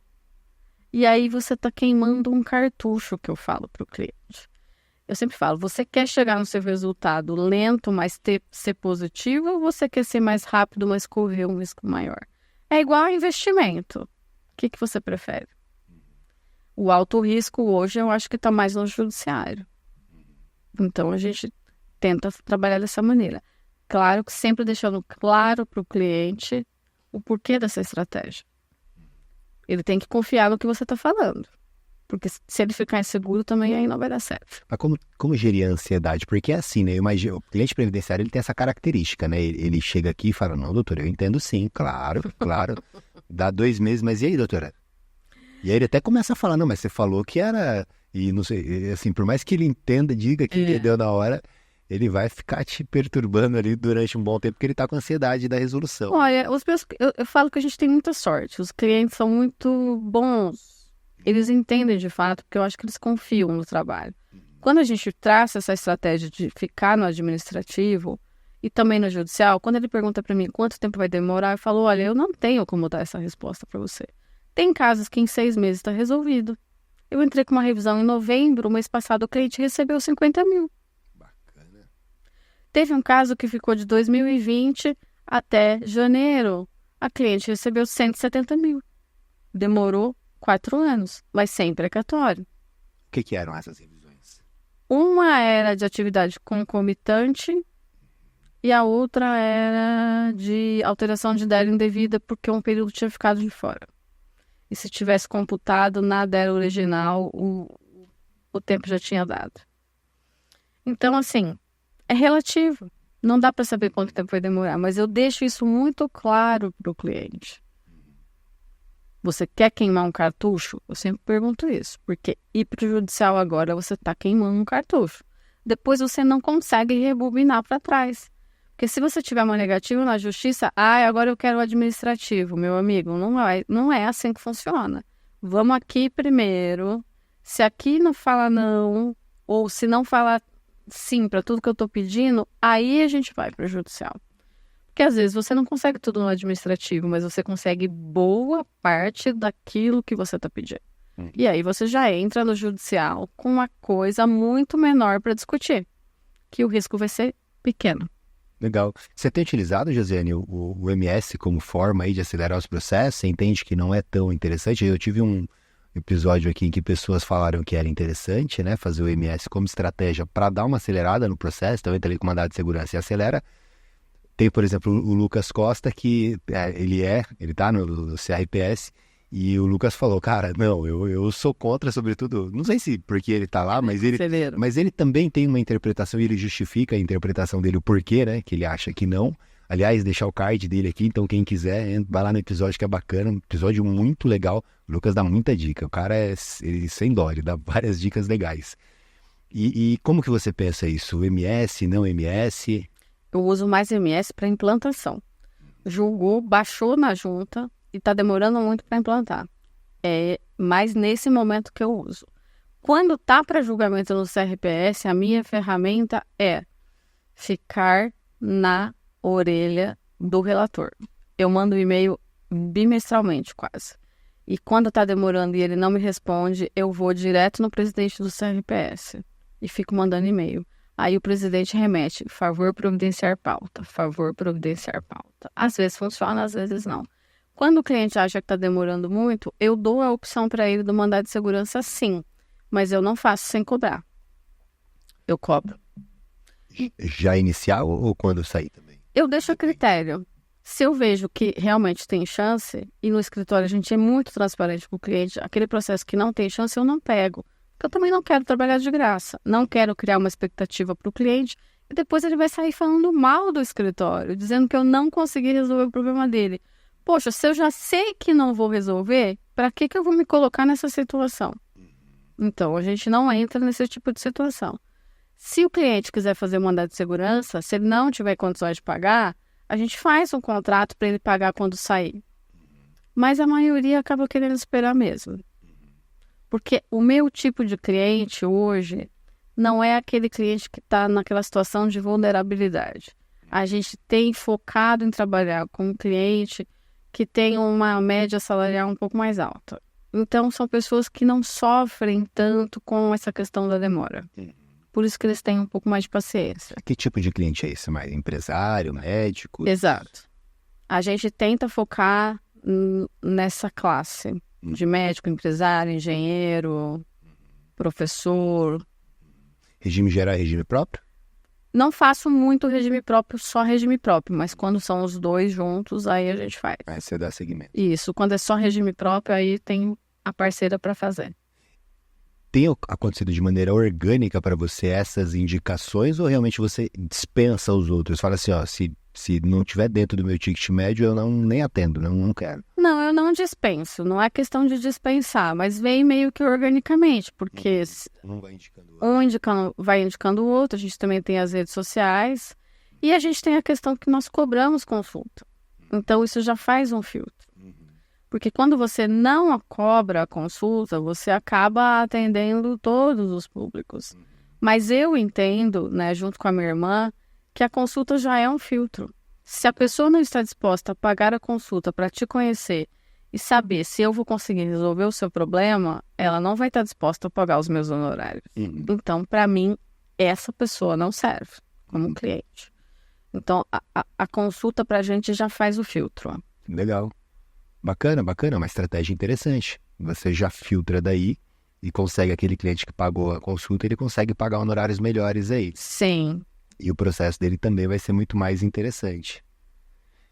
E aí você está queimando um cartucho, que eu falo para o cliente. Eu sempre falo, você quer chegar no seu resultado lento, mas ser positivo, ou você quer ser mais rápido, mas correr um risco maior? É igual a investimento. O que você prefere? O alto risco hoje eu acho que está mais no judiciário. Então a gente tenta trabalhar dessa maneira. Claro que sempre deixando claro para o cliente o porquê dessa estratégia. Ele tem que confiar no que você está falando. Porque se ele ficar inseguro também aí não vai dar certo. Mas como gerir a ansiedade? Porque é assim, né? Eu imagino, o cliente previdenciário ele tem essa característica, né? Ele chega aqui e fala, não, doutor, eu entendo sim, claro. Dá 2 meses, mas e aí, doutora? E aí ele até começa a falar, não, mas você falou que era... E não sei, assim, por mais que ele entenda, diga que entendeu na hora, ele vai ficar te perturbando ali durante um bom tempo, porque ele tá com ansiedade da resolução. Olha, eu falo que a gente tem muita sorte. Os clientes são muito bons. Eles entendem de fato, porque eu acho que eles confiam no trabalho. Quando a gente traça essa estratégia de ficar no administrativo e também no judicial, quando ele pergunta para mim quanto tempo vai demorar, eu falo, olha, eu não tenho como dar essa resposta para você. Tem casos que em 6 meses está resolvido. Eu entrei com uma revisão em novembro, mês passado o cliente recebeu 50 mil. Teve um caso que ficou de 2020 até janeiro. A cliente recebeu 170 mil. Demorou 4 anos, mas sem precatório. O que eram essas revisões? Uma era de atividade concomitante e a outra era de alteração de DEL indevida porque um período tinha ficado de fora. E se tivesse computado na DEL original, o tempo já tinha dado. Então, assim, é relativo. Não dá para saber quanto tempo vai demorar, mas eu deixo isso muito claro para o cliente. Você quer queimar um cartucho? Eu sempre pergunto isso, porque ir para o judicial agora você está queimando um cartucho. Depois você não consegue rebobinar para trás. Porque se você tiver uma negativa na justiça, agora eu quero o administrativo, meu amigo. Não é assim que funciona. Vamos aqui primeiro. Se aqui não fala não, ou se não fala sim para tudo que eu estou pedindo, aí a gente vai para o judicial. Porque às vezes você não consegue tudo no administrativo, mas você consegue boa parte daquilo que você está pedindo. E aí você já entra no judicial com uma coisa muito menor para discutir, que o risco vai ser pequeno. Legal. Você tem utilizado, Josiane, o MS como forma aí de acelerar os processos? Você entende que não é tão interessante? Eu tive um episódio aqui em que pessoas falaram que era interessante, né, fazer o MS como estratégia para dar uma acelerada no processo, também tá ali com mandado de segurança e acelera. Tem, por exemplo, o Lucas Costa, que ele tá no CRPS, e o Lucas falou, cara, não, eu sou contra, sobretudo, não sei se porque ele tá lá, mas ele também tem uma interpretação, e ele justifica a interpretação dele, o porquê, né, que ele acha que não. Aliás, deixar o card dele aqui, então quem quiser, vai lá no episódio que é bacana, um episódio muito legal. O Lucas dá muita dica, o cara ele sem dó, ele dá várias dicas legais. E como que você pensa isso? MS, não MS? Eu uso mais MS para implantação. Julgou, baixou na junta e está demorando muito para implantar. É mais nesse momento que eu uso. Quando tá para julgamento no CRPS, a minha ferramenta é ficar na orelha do relator. Eu mando um e-mail bimestralmente, quase. E quando tá demorando e ele não me responde, eu vou direto no presidente do CRPS e fico mandando e-mail. Aí o presidente remete, favor providenciar pauta, favor providenciar pauta. Às vezes funciona, às vezes não. Quando o cliente acha que está demorando muito, eu dou a opção para ele do mandado de segurança sim, mas eu não faço sem cobrar. Eu cobro. Já inicial ou quando sair também? Eu deixo a critério. Se eu vejo que realmente tem chance, e no escritório a gente é muito transparente com o cliente, aquele processo que não tem chance eu não pego. Porque eu também não quero trabalhar de graça. Não quero criar uma expectativa para o cliente e depois ele vai sair falando mal do escritório, dizendo que eu não consegui resolver o problema dele. Poxa, se eu já sei que não vou resolver, para que eu vou me colocar nessa situação? Então, a gente não entra nesse tipo de situação. Se o cliente quiser fazer um mandado de segurança, se ele não tiver condições de pagar, a gente faz um contrato para ele pagar quando sair. Mas a maioria acaba querendo esperar mesmo. Porque o meu tipo de cliente hoje não é aquele cliente que está naquela situação de vulnerabilidade. A gente tem focado em trabalhar com um cliente que tem uma média salarial um pouco mais alta. Então, são pessoas que não sofrem tanto com essa questão da demora. Por isso que eles têm um pouco mais de paciência. Que tipo de cliente é esse? Mais empresário, médico? Exato. A gente tenta focar nessa classe de médico, empresário, engenheiro, professor. Regime geral, regime próprio? Não faço muito regime próprio, só regime próprio, mas quando são os dois juntos, aí a gente faz. Aí você dá seguimento. Isso, quando é só regime próprio, aí tem a parceira para fazer. Tem acontecido de maneira orgânica para você essas indicações ou realmente você dispensa os outros? Fala assim, ó, se não tiver dentro do meu ticket médio, eu nem atendo, não quero. Não, eu não dispenso, não é questão de dispensar, mas vem meio que organicamente, porque um vai indicando o outro. Vai indicando o outro, a gente também tem as redes sociais e a gente tem a questão que nós cobramos consulta. Então isso já faz um filtro. Porque quando você não cobra a consulta, você acaba atendendo todos os públicos. Mas eu entendo, né, junto com a minha irmã, que a consulta já é um filtro. Se a pessoa não está disposta a pagar a consulta para te conhecer e saber se eu vou conseguir resolver o seu problema, ela não vai estar disposta a pagar os meus honorários. Então, para mim, essa pessoa não serve. como cliente. Então, a consulta para a gente já faz o filtro. Legal. Bacana, uma estratégia interessante. Você já filtra daí e consegue aquele cliente que pagou a consulta, ele consegue pagar honorários melhores aí. Sim. E o processo dele também vai ser muito mais interessante.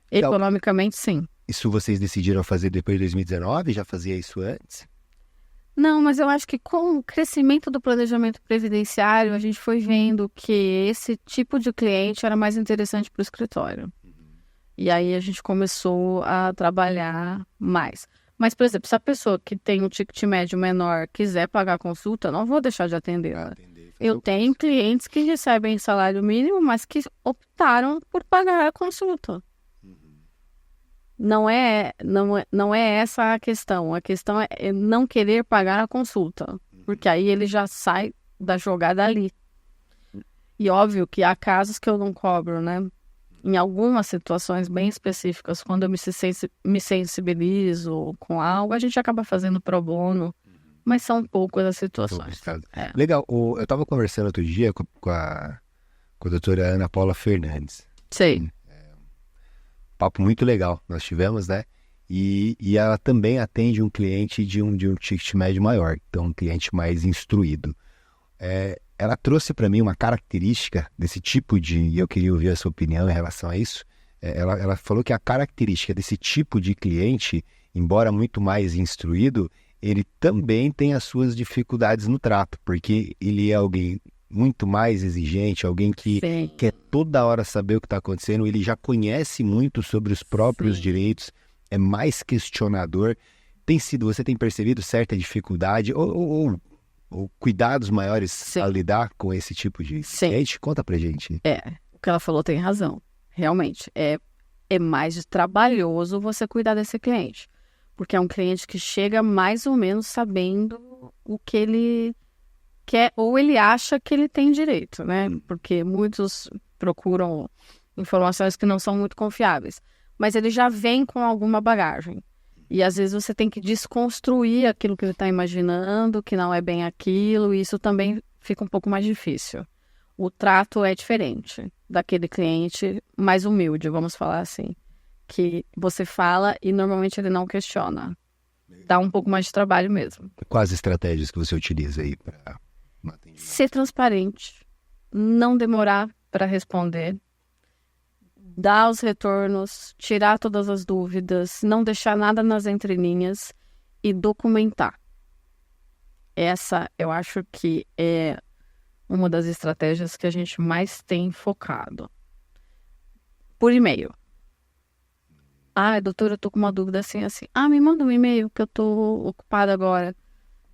Economicamente, sim. Isso vocês decidiram fazer depois de 2019? Já fazia isso antes? Não, mas eu acho que com o crescimento do planejamento previdenciário, a gente foi vendo que esse tipo de cliente era mais interessante para o escritório. E aí a gente começou a trabalhar mais. Mas, por exemplo, se a pessoa que tem um ticket médio menor quiser pagar a consulta, eu não vou deixar de atendê-la. Eu tenho clientes que recebem salário mínimo, mas que optaram por pagar a consulta. Não é essa a questão. A questão é não querer pagar a consulta, porque aí ele já sai da jogada ali. E óbvio que há casos que eu não cobro, né? Em algumas situações bem específicas, quando eu me sensibilizo com algo, a gente acaba fazendo pro bono, mas são poucas as situações. Legal. Eu estava conversando outro dia com a doutora Ana Paula Fernandes. Sei. Papo muito legal nós tivemos, né? E ela também atende um cliente de um ticket médio maior, então um cliente mais instruído. Ela trouxe para mim uma característica desse tipo e eu queria ouvir a sua opinião em relação a isso. Ela falou que a característica desse tipo de cliente, embora muito mais instruído, ele também tem as suas dificuldades no trato, porque ele é alguém muito mais exigente, alguém que quer toda hora saber o que está acontecendo, ele já conhece muito sobre os próprios direitos, é mais questionador. Você tem percebido certa dificuldade ou cuidados maiores a lidar com esse tipo de cliente? Conta pra gente. O que ela falou tem razão. Realmente, é mais trabalhoso você cuidar desse cliente. Porque é um cliente que chega mais ou menos sabendo o que ele quer, ou ele acha que ele tem direito, né? Porque muitos procuram informações que não são muito confiáveis. Mas ele já vem com alguma bagagem. E às vezes você tem que desconstruir aquilo que ele está imaginando, que não é bem aquilo, e isso também fica um pouco mais difícil. O trato é diferente daquele cliente mais humilde, vamos falar assim, que você fala e normalmente ele não questiona. Dá um pouco mais de trabalho mesmo. Quais estratégias que você utiliza aí para atender? Ser transparente, não demorar para responder, dar os retornos, tirar todas as dúvidas, não deixar nada nas entrelinhas e documentar. Essa, eu acho que é uma das estratégias que a gente mais tem focado. Por e-mail. Doutora, eu tô com uma dúvida assim. Me manda um e-mail que eu tô ocupada agora.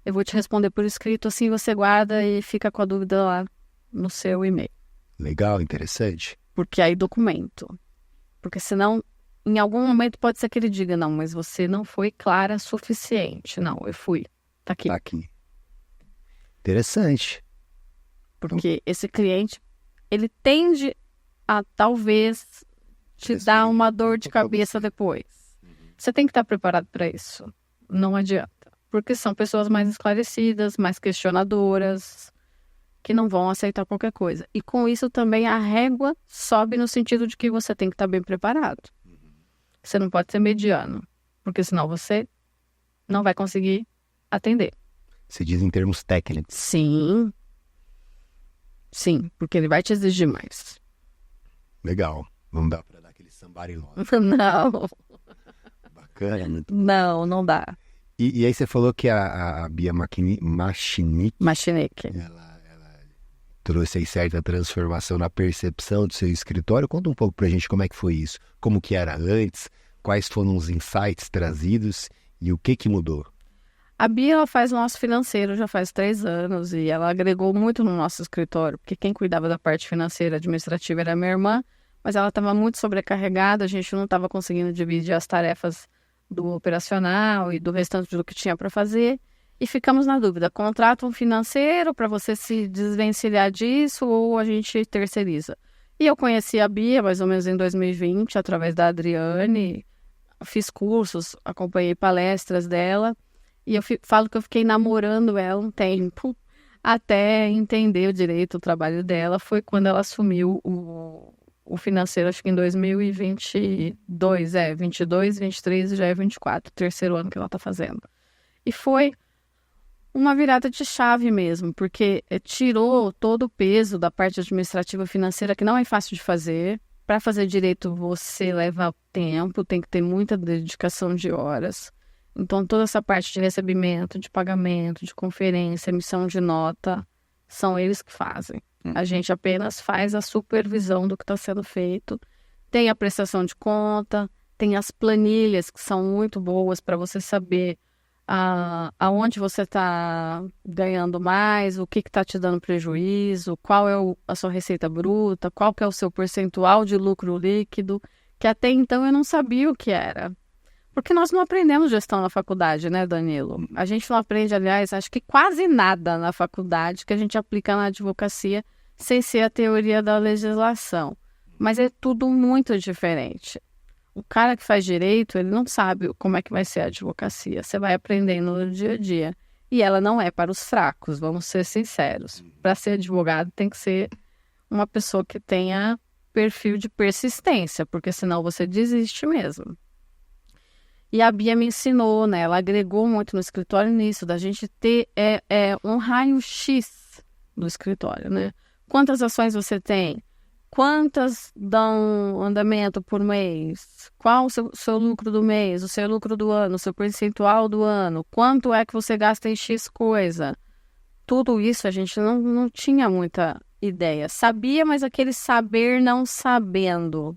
Eu vou te responder por escrito, assim você guarda e fica com a dúvida lá no seu e-mail. Legal, interessante. Porque aí documento. Porque senão, em algum momento pode ser que ele diga, não, mas você não foi clara o suficiente. Não, eu fui. Tá aqui. Tá aqui. Interessante. Porque esse cliente, ele tende a talvez te dar uma dor de cabeça depois. Você tem que estar preparado para isso. Não adianta. Porque são pessoas mais esclarecidas, mais questionadoras, que não vão aceitar qualquer coisa. E com isso também a régua sobe no sentido de que você tem que estar bem preparado. Você não pode ser mediano, porque senão você não vai conseguir atender. Você diz em termos técnicos. Sim. Sim, porque ele vai te exigir mais. Legal. Não dá pra dar aquele somebody long. Não. Bacana. Não dá. E aí você falou que a Bia Machinic, ela trouxe aí certa transformação na percepção do seu escritório. Conta um pouco pra gente como é que foi isso. Como que era antes, quais foram os insights trazidos e o que mudou? A Bia, ela faz o nosso financeiro já faz 3 anos e ela agregou muito no nosso escritório, porque quem cuidava da parte financeira administrativa era a minha irmã, mas ela estava muito sobrecarregada, a gente não estava conseguindo dividir as tarefas do operacional e do restante do que tinha para fazer. E ficamos na dúvida, contrata um financeiro para você se desvencilhar disso ou a gente terceiriza? E eu conheci a Bia mais ou menos em 2020, através da Adriane, fiz cursos, acompanhei palestras dela e eu falo que eu fiquei namorando ela um tempo até entender direito o trabalho dela, foi quando ela assumiu o financeiro, acho que em 2022, 22, 23 e já é 24, terceiro ano que ela está fazendo. E foi uma virada de chave mesmo, porque tirou todo o peso da parte administrativa financeira, que não é fácil de fazer. Para fazer direito, você leva tempo, tem que ter muita dedicação de horas. Então, toda essa parte de recebimento, de pagamento, de conferência, emissão de nota, são eles que fazem. A gente apenas faz a supervisão do que está sendo feito. Tem a prestação de conta, tem as planilhas, que são muito boas para você saber aonde você está ganhando mais, o que está te dando prejuízo, qual é a sua receita bruta, qual que é o seu percentual de lucro líquido, que até então eu não sabia o que era. Porque nós não aprendemos gestão na faculdade, né, Danilo? A gente não aprende, aliás, acho que quase nada na faculdade que a gente aplica na advocacia sem ser a teoria da legislação. Mas é tudo muito diferente. O cara que faz direito, ele não sabe como é que vai ser a advocacia. Você vai aprendendo no dia a dia. E ela não é para os fracos, vamos ser sinceros. Para ser advogado tem que ser uma pessoa que tenha perfil de persistência, porque senão você desiste mesmo. E a Bia me ensinou, né? Ela agregou muito no escritório nisso, da gente ter um raio-x no escritório, né? Quantas ações você tem? Quantas dão andamento por mês? Qual o seu lucro do mês, o seu lucro do ano, o seu percentual do ano? Quanto é que você gasta em X coisa? Tudo isso a gente não tinha muita ideia. Sabia, mas aquele saber não sabendo.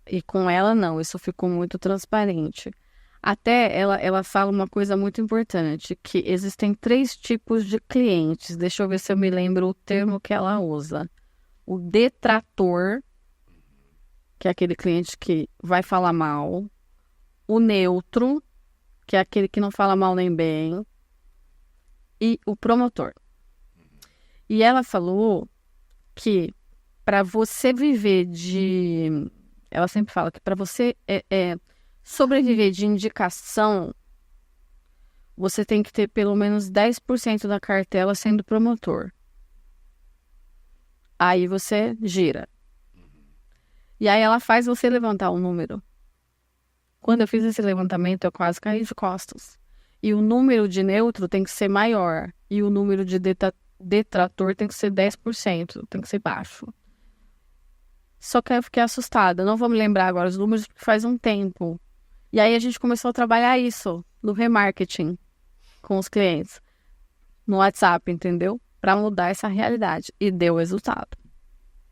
E com ela, não. Isso ficou muito transparente. Até ela fala uma coisa muito importante, que existem 3 tipos de clientes. Deixa eu ver se eu me lembro o termo que ela usa. O detrator, que é aquele cliente que vai falar mal. O neutro, que é aquele que não fala mal nem bem. E o promotor. E ela falou que para você viver de... Ela sempre fala que para você sobreviver de indicação, você tem que ter pelo menos 10% da cartela sendo promotor. Aí você gira. E aí ela faz você levantar um número. Quando eu fiz esse levantamento, eu quase caí de costas. E o número de neutro tem que ser maior. E o número de detrator tem que ser 10%. Tem que ser baixo. Só que eu fiquei assustada. Não vou me lembrar agora os números, porque faz um tempo. E aí a gente começou a trabalhar isso no remarketing com os clientes. No WhatsApp, entendeu? Para mudar essa realidade. E deu resultado.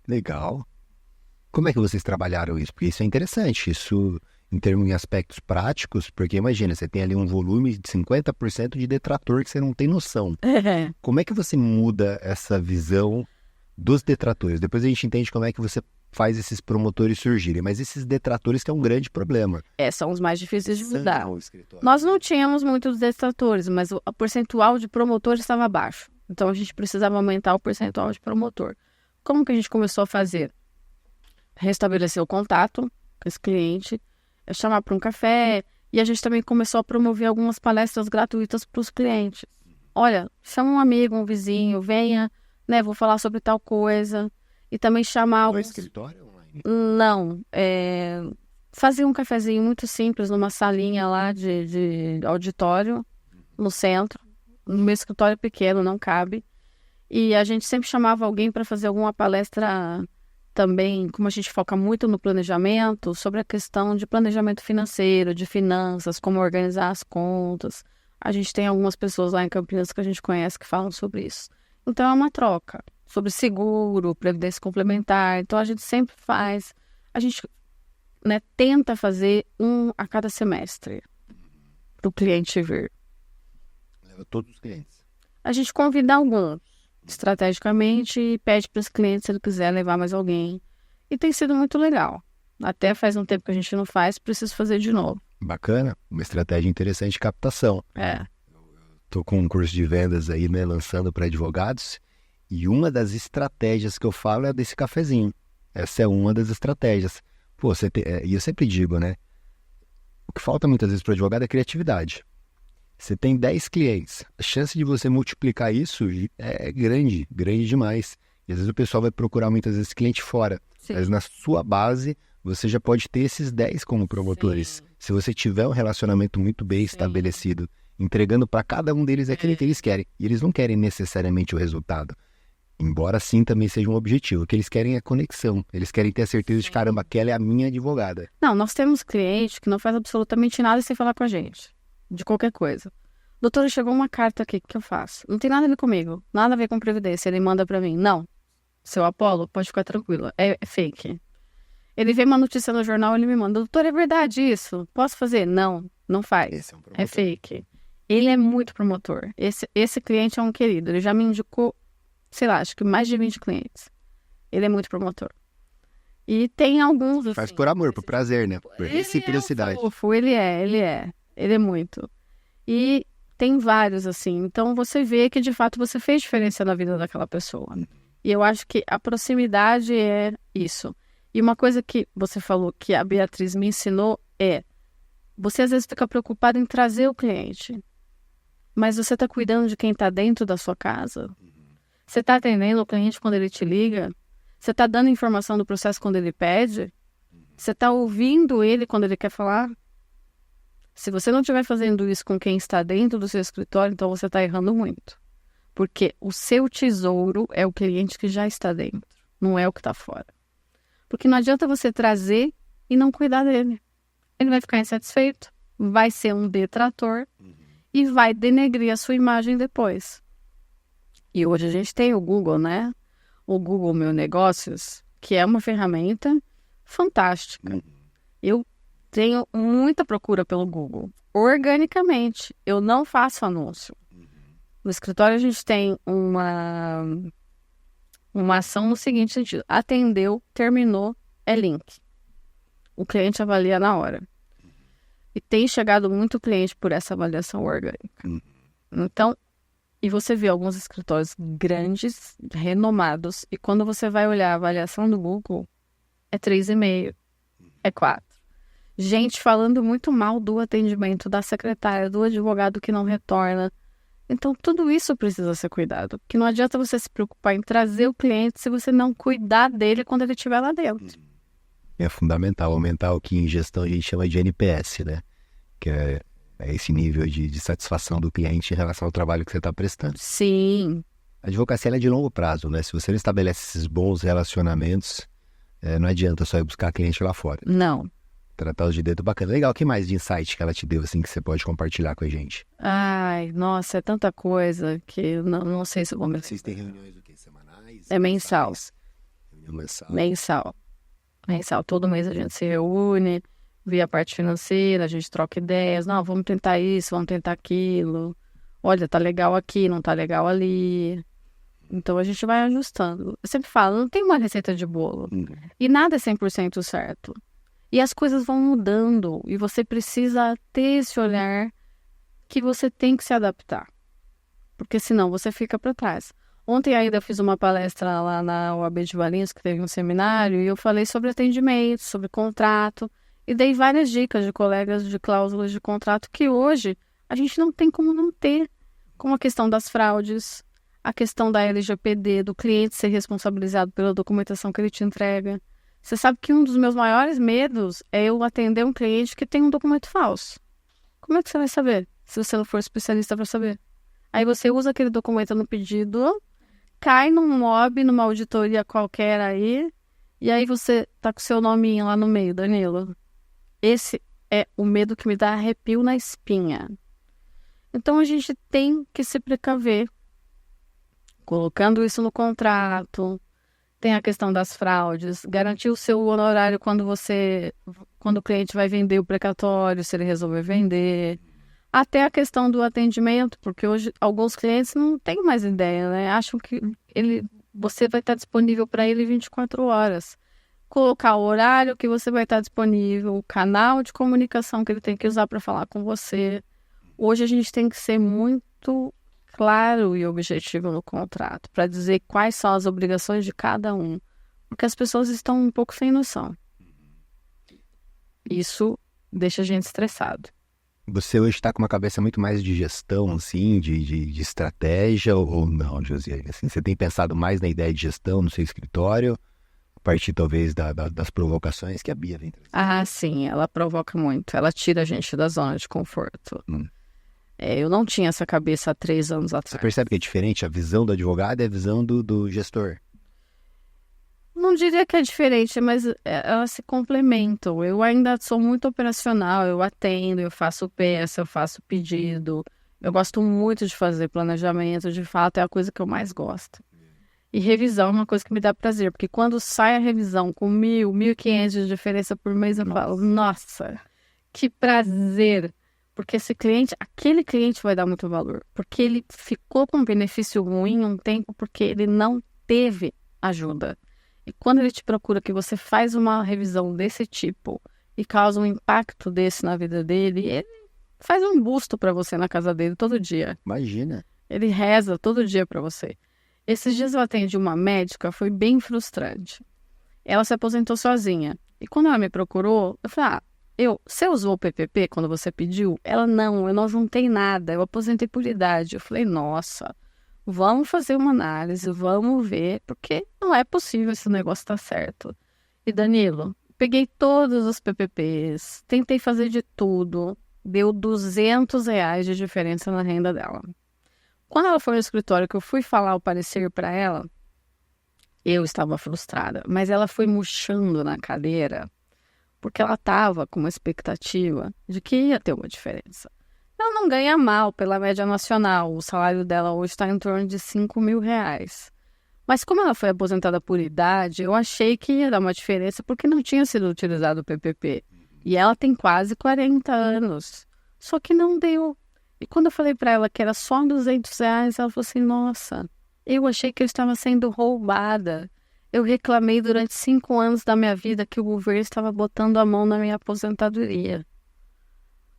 Legal. Como é que vocês trabalharam isso? Porque isso é interessante. Isso em termos de aspectos práticos, porque imagina, você tem ali um volume de 50% de detrator que você não tem noção. Como é que você muda essa visão dos detratores? Depois a gente entende como é que você faz esses promotores surgirem, mas esses detratores que é um grande problema. São os mais difíceis de mudar. Nós não tínhamos muitos detratores, mas o percentual de promotores estava baixo. Então a gente precisava aumentar o percentual de promotor. Como que a gente começou a fazer? Restabelecer o contato com esse cliente, chamar para um café, e a gente também começou a promover algumas palestras gratuitas para os clientes. Olha, chama um amigo, um vizinho, venha, né, vou falar sobre tal coisa. E também chamar alguns... escritório online? Não, fazer um cafezinho muito simples numa salinha lá de auditório, no centro. No meu escritório pequeno, não cabe. E a gente sempre chamava alguém para fazer alguma palestra também, como a gente foca muito no planejamento, sobre a questão de planejamento financeiro, de finanças, como organizar as contas. A gente tem algumas pessoas lá em Campinas que a gente conhece que falam sobre isso. Então é uma troca sobre seguro, previdência complementar. Então a gente sempre faz, a gente, né, tenta fazer um a cada semestre para o cliente vir. Leva todos os clientes. A gente convida alguns estrategicamente e pede para os clientes se ele quiser levar mais alguém. E tem sido muito legal. Até faz um tempo que a gente não faz, preciso fazer de novo. Bacana, uma estratégia interessante de captação. Estou com um curso de vendas aí, né, lançando para advogados, e uma das estratégias que eu falo é desse cafezinho. Essa é uma das estratégias. Pô, e eu sempre digo, né, o que falta muitas vezes para o advogado é criatividade. Você tem 10 clientes. A chance de você multiplicar isso é grande, grande demais. E às vezes o pessoal vai procurar muitas vezes cliente fora. Sim. Mas na sua base, você já pode ter esses 10 como promotores. Sim. Se você tiver um relacionamento muito bem estabelecido, entregando para cada um deles aquilo que eles querem. E eles não querem necessariamente o resultado. Embora sim também seja um objetivo. O que eles querem é conexão. Eles querem ter a certeza de, caramba, aquela é a minha advogada. Não, nós temos cliente que não faz absolutamente nada sem falar com a gente. De qualquer coisa. Doutora, chegou uma carta aqui, o que eu faço? Não tem nada a ver comigo, nada a ver com previdência. Ele manda pra mim, não, seu Apolo, pode ficar tranquilo, é fake. Ele vê uma notícia no jornal, ele me manda, doutora, é verdade isso? Posso fazer? Não, não faz, Esse é fake. Ele é muito promotor, esse cliente é um querido, ele já me indicou, sei lá, acho que mais de 20 clientes. Ele é muito promotor. E tem alguns, assim... Faz por amor, por prazer, né? Por reciprocidade. Ele é muito. E tem vários, assim. Então, você vê que, de fato, você fez diferença na vida daquela pessoa. E eu acho que a proximidade é isso. E uma coisa que você falou que a Beatriz me ensinou é... Você, às vezes, fica preocupado em trazer o cliente. Mas você está cuidando de quem está dentro da sua casa? Você está atendendo o cliente quando ele te liga? Você está dando informação do processo quando ele pede? Você está ouvindo ele quando ele quer falar? Se você não estiver fazendo isso com quem está dentro do seu escritório, então você está errando muito. Porque o seu tesouro é o cliente que já está dentro, não é o que está fora. Porque não adianta você trazer e não cuidar dele. Ele vai ficar insatisfeito, vai ser um detrator e vai denegrir a sua imagem depois. E hoje a gente tem o Google, né? O Google Meu Negócios, que é uma ferramenta fantástica. Eu tenho muita procura pelo Google, organicamente. Eu não faço anúncio. No escritório a gente tem uma ação no seguinte sentido. Atendeu, terminou, é link. O cliente avalia na hora. E tem chegado muito cliente por essa avaliação orgânica. Então, e você vê alguns escritórios grandes, renomados, e quando você vai olhar a avaliação do Google, é 3,5, é 4. Gente falando muito mal do atendimento da secretária, do advogado que não retorna. Então, tudo isso precisa ser cuidado. Porque não adianta você se preocupar em trazer o cliente se você não cuidar dele quando ele estiver lá dentro. É fundamental aumentar o que em gestão a gente chama de NPS, né? Que é esse nível de satisfação do cliente em relação ao trabalho que você está prestando. Sim. A advocacia ela é de longo prazo, né? Se você não estabelece esses bons relacionamentos, não adianta só ir buscar cliente lá fora. Não. Tratar os de dedo bacana. Legal, o que mais de insight que ela te deu, assim, que você pode compartilhar com a gente? Ai, nossa, é tanta coisa que eu não sei se eu vou... Vocês têm reuniões do quê? Semanais? É mensal. Reunião mensal. Mensal. Todo mês a gente se reúne, vê a parte financeira, a gente troca ideias. Não, vamos tentar isso, vamos tentar aquilo. Olha, tá legal aqui, não tá legal ali. Então a gente vai ajustando. Eu sempre falo, não tem uma receita de bolo. E nada é 100% certo. E as coisas vão mudando. E você precisa ter esse olhar que você tem que se adaptar. Porque senão você fica para trás. Ontem ainda eu fiz uma palestra lá na OAB de Valinhos, que teve um seminário, e eu falei sobre atendimento, sobre contrato, e dei várias dicas de colegas de cláusulas de contrato que hoje a gente não tem como não ter. Como a questão das fraudes, a questão da LGPD, do cliente ser responsabilizado pela documentação que ele te entrega. Você sabe que um dos meus maiores medos é eu atender um cliente que tem um documento falso. Como é que você vai saber, se você não for especialista para saber? Aí você usa aquele documento no pedido, cai num MOB, numa auditoria qualquer aí, e aí você tá com o seu nominho lá no meio, Danilo. Esse é o medo que me dá arrepio na espinha. Então a gente tem que se precaver, colocando isso no contrato. Tem a questão das fraudes, garantir o seu honorário quando o cliente vai vender o precatório, se ele resolver vender. Até a questão do atendimento, porque hoje alguns clientes não têm mais ideia, né? Acham que você vai estar disponível para ele 24 horas. Colocar o horário que você vai estar disponível, o canal de comunicação que ele tem que usar para falar com você. Hoje a gente tem que ser muito claro e objetivo no contrato, para dizer quais são as obrigações de cada um, porque as pessoas estão um pouco sem noção. Isso deixa a gente estressado. Você hoje está com uma cabeça muito mais de gestão, assim, de estratégia ou não, Josiane? Assim, você tem pensado mais na ideia de gestão no seu escritório, a partir talvez das provocações que a Bia vem trazer? Ah, sim, ela provoca muito. Ela tira a gente da zona de conforto. Eu não tinha essa cabeça há 3 anos atrás. Você percebe que é diferente a visão do advogado e a visão do gestor? Não diria que é diferente, mas elas se complementam. Eu ainda sou muito operacional, eu atendo, eu faço peça, eu faço pedido. Eu gosto muito de fazer planejamento, de fato, é a coisa que eu mais gosto. E revisão é uma coisa que me dá prazer, porque quando sai a revisão com 1.500 de diferença por mês, eu falo, nossa, que prazer. Porque aquele cliente vai dar muito valor, porque ele ficou com um benefício ruim um tempo, porque ele não teve ajuda. E quando ele te procura que você faz uma revisão desse tipo e causa um impacto desse na vida dele, ele faz um busto para você na casa dele todo dia. Imagina. Ele reza todo dia para você. Esses dias eu atendi uma médica, foi bem frustrante. Ela se aposentou sozinha. E quando ela me procurou, eu falei, você usou o PPP quando você pediu? Ela, não, eu não juntei nada, eu aposentei por idade. Eu falei, nossa, vamos fazer uma análise, vamos ver, porque não é possível esse negócio estar certo. E Danilo, peguei todos os PPPs, tentei fazer de tudo, deu R$200 de diferença na renda dela. Quando ela foi no escritório, que eu fui falar o parecer para ela, eu estava frustrada, mas ela foi murchando na cadeira, porque ela estava com uma expectativa de que ia ter uma diferença. Ela não ganha mal pela média nacional, o salário dela hoje está em torno de R$5.000. Mas como ela foi aposentada por idade, eu achei que ia dar uma diferença porque não tinha sido utilizado o PPP. E ela tem quase 40 anos, só que não deu. E quando eu falei para ela que era só R$200, ela falou assim, nossa, eu achei que eu estava sendo roubada. Eu reclamei durante 5 anos da minha vida que o governo estava botando a mão na minha aposentadoria.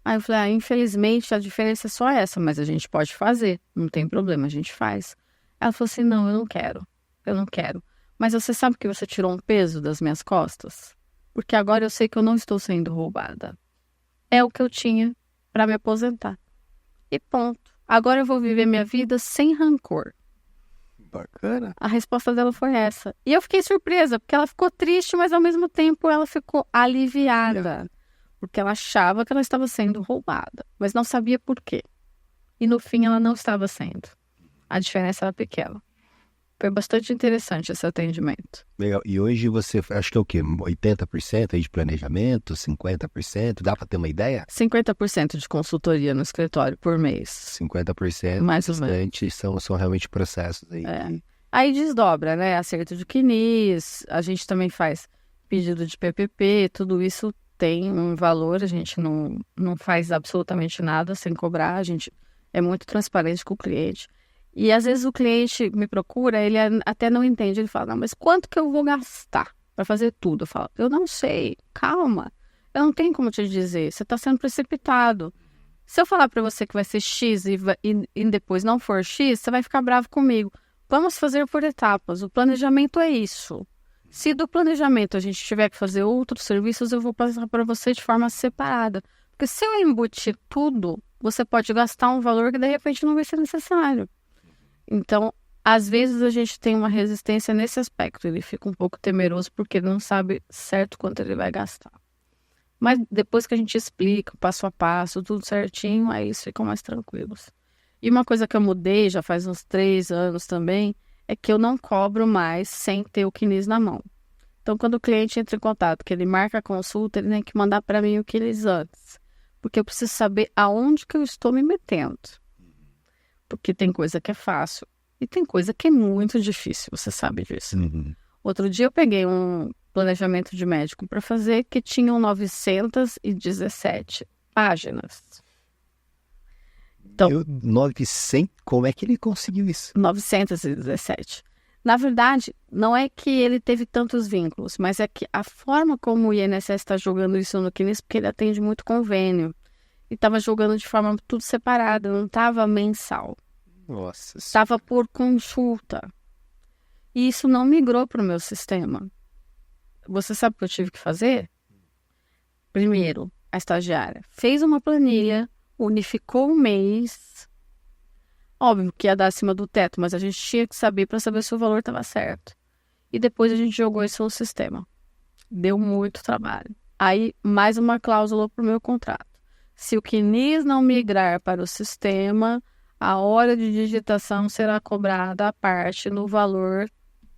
Aí eu falei, infelizmente a diferença é só essa, mas a gente pode fazer, não tem problema, a gente faz. Ela falou assim, não, eu não quero. Mas você sabe que você tirou um peso das minhas costas? Porque agora eu sei que eu não estou sendo roubada. É o que eu tinha para me aposentar. E ponto. Agora eu vou viver minha vida sem rancor. Bacana. A resposta dela foi essa. E eu fiquei surpresa, porque ela ficou triste, mas ao mesmo tempo ela ficou aliviada. Porque ela achava que ela estava sendo roubada, mas não sabia por quê. E no fim ela não estava sendo. A diferença era pequena. Foi bastante interessante esse atendimento. Legal. E hoje você, acho que é o quê? 80% aí de planejamento, 50%? Dá para ter uma ideia? 50% de consultoria no escritório por mês. 50%, mais ou menos. São realmente processos aí. Aí desdobra, né? Acerto de CNIS, a gente também faz pedido de PPP, tudo isso tem um valor, a gente não faz absolutamente nada sem cobrar, a gente é muito transparente com o cliente. E às vezes o cliente me procura, ele até não entende, ele fala, não, mas quanto que eu vou gastar para fazer tudo? Eu falo, eu não sei, calma, eu não tenho como te dizer, você está sendo precipitado. Se eu falar para você que vai ser X e depois não for X, você vai ficar bravo comigo. Vamos fazer por etapas, o planejamento é isso. Se do planejamento a gente tiver que fazer outros serviços, eu vou passar para você de forma separada. Porque se eu embutir tudo, você pode gastar um valor que de repente não vai ser necessário. Então, às vezes a gente tem uma resistência nesse aspecto. Ele fica um pouco temeroso porque não sabe certo quanto ele vai gastar. Mas depois que a gente explica, passo a passo, tudo certinho, aí eles ficam mais tranquilos. E uma coisa que eu mudei já faz uns 3 anos também, é que eu não cobro mais sem ter o CNIS na mão. Então, quando o cliente entra em contato, que ele marca a consulta, ele tem que mandar para mim o CNIS antes. Porque eu preciso saber aonde que eu estou me metendo. Porque tem coisa que é fácil e tem coisa que é muito difícil, você sabe disso. Outro dia eu peguei um planejamento de médico para fazer que tinham 917 páginas. Então, 900, como é que ele conseguiu isso? 917. Na verdade, não é que ele teve tantos vínculos, mas é que a forma como o INSS está jogando isso no CNIS, porque ele atende muito convênio, e estava jogando de forma tudo separada, não estava mensal. Nossa. Estava por consulta. E isso não migrou para o meu sistema. Você sabe o que eu tive que fazer? Primeiro, a estagiária fez uma planilha unificou o mês. Óbvio que ia dar acima do teto, mas a gente tinha que saber para saber se o valor estava certo. E depois a gente jogou isso no sistema. Deu muito trabalho. Aí, mais uma cláusula para o meu contrato. Se o CNIS não migrar para o sistema, a hora de digitação será cobrada à parte no valor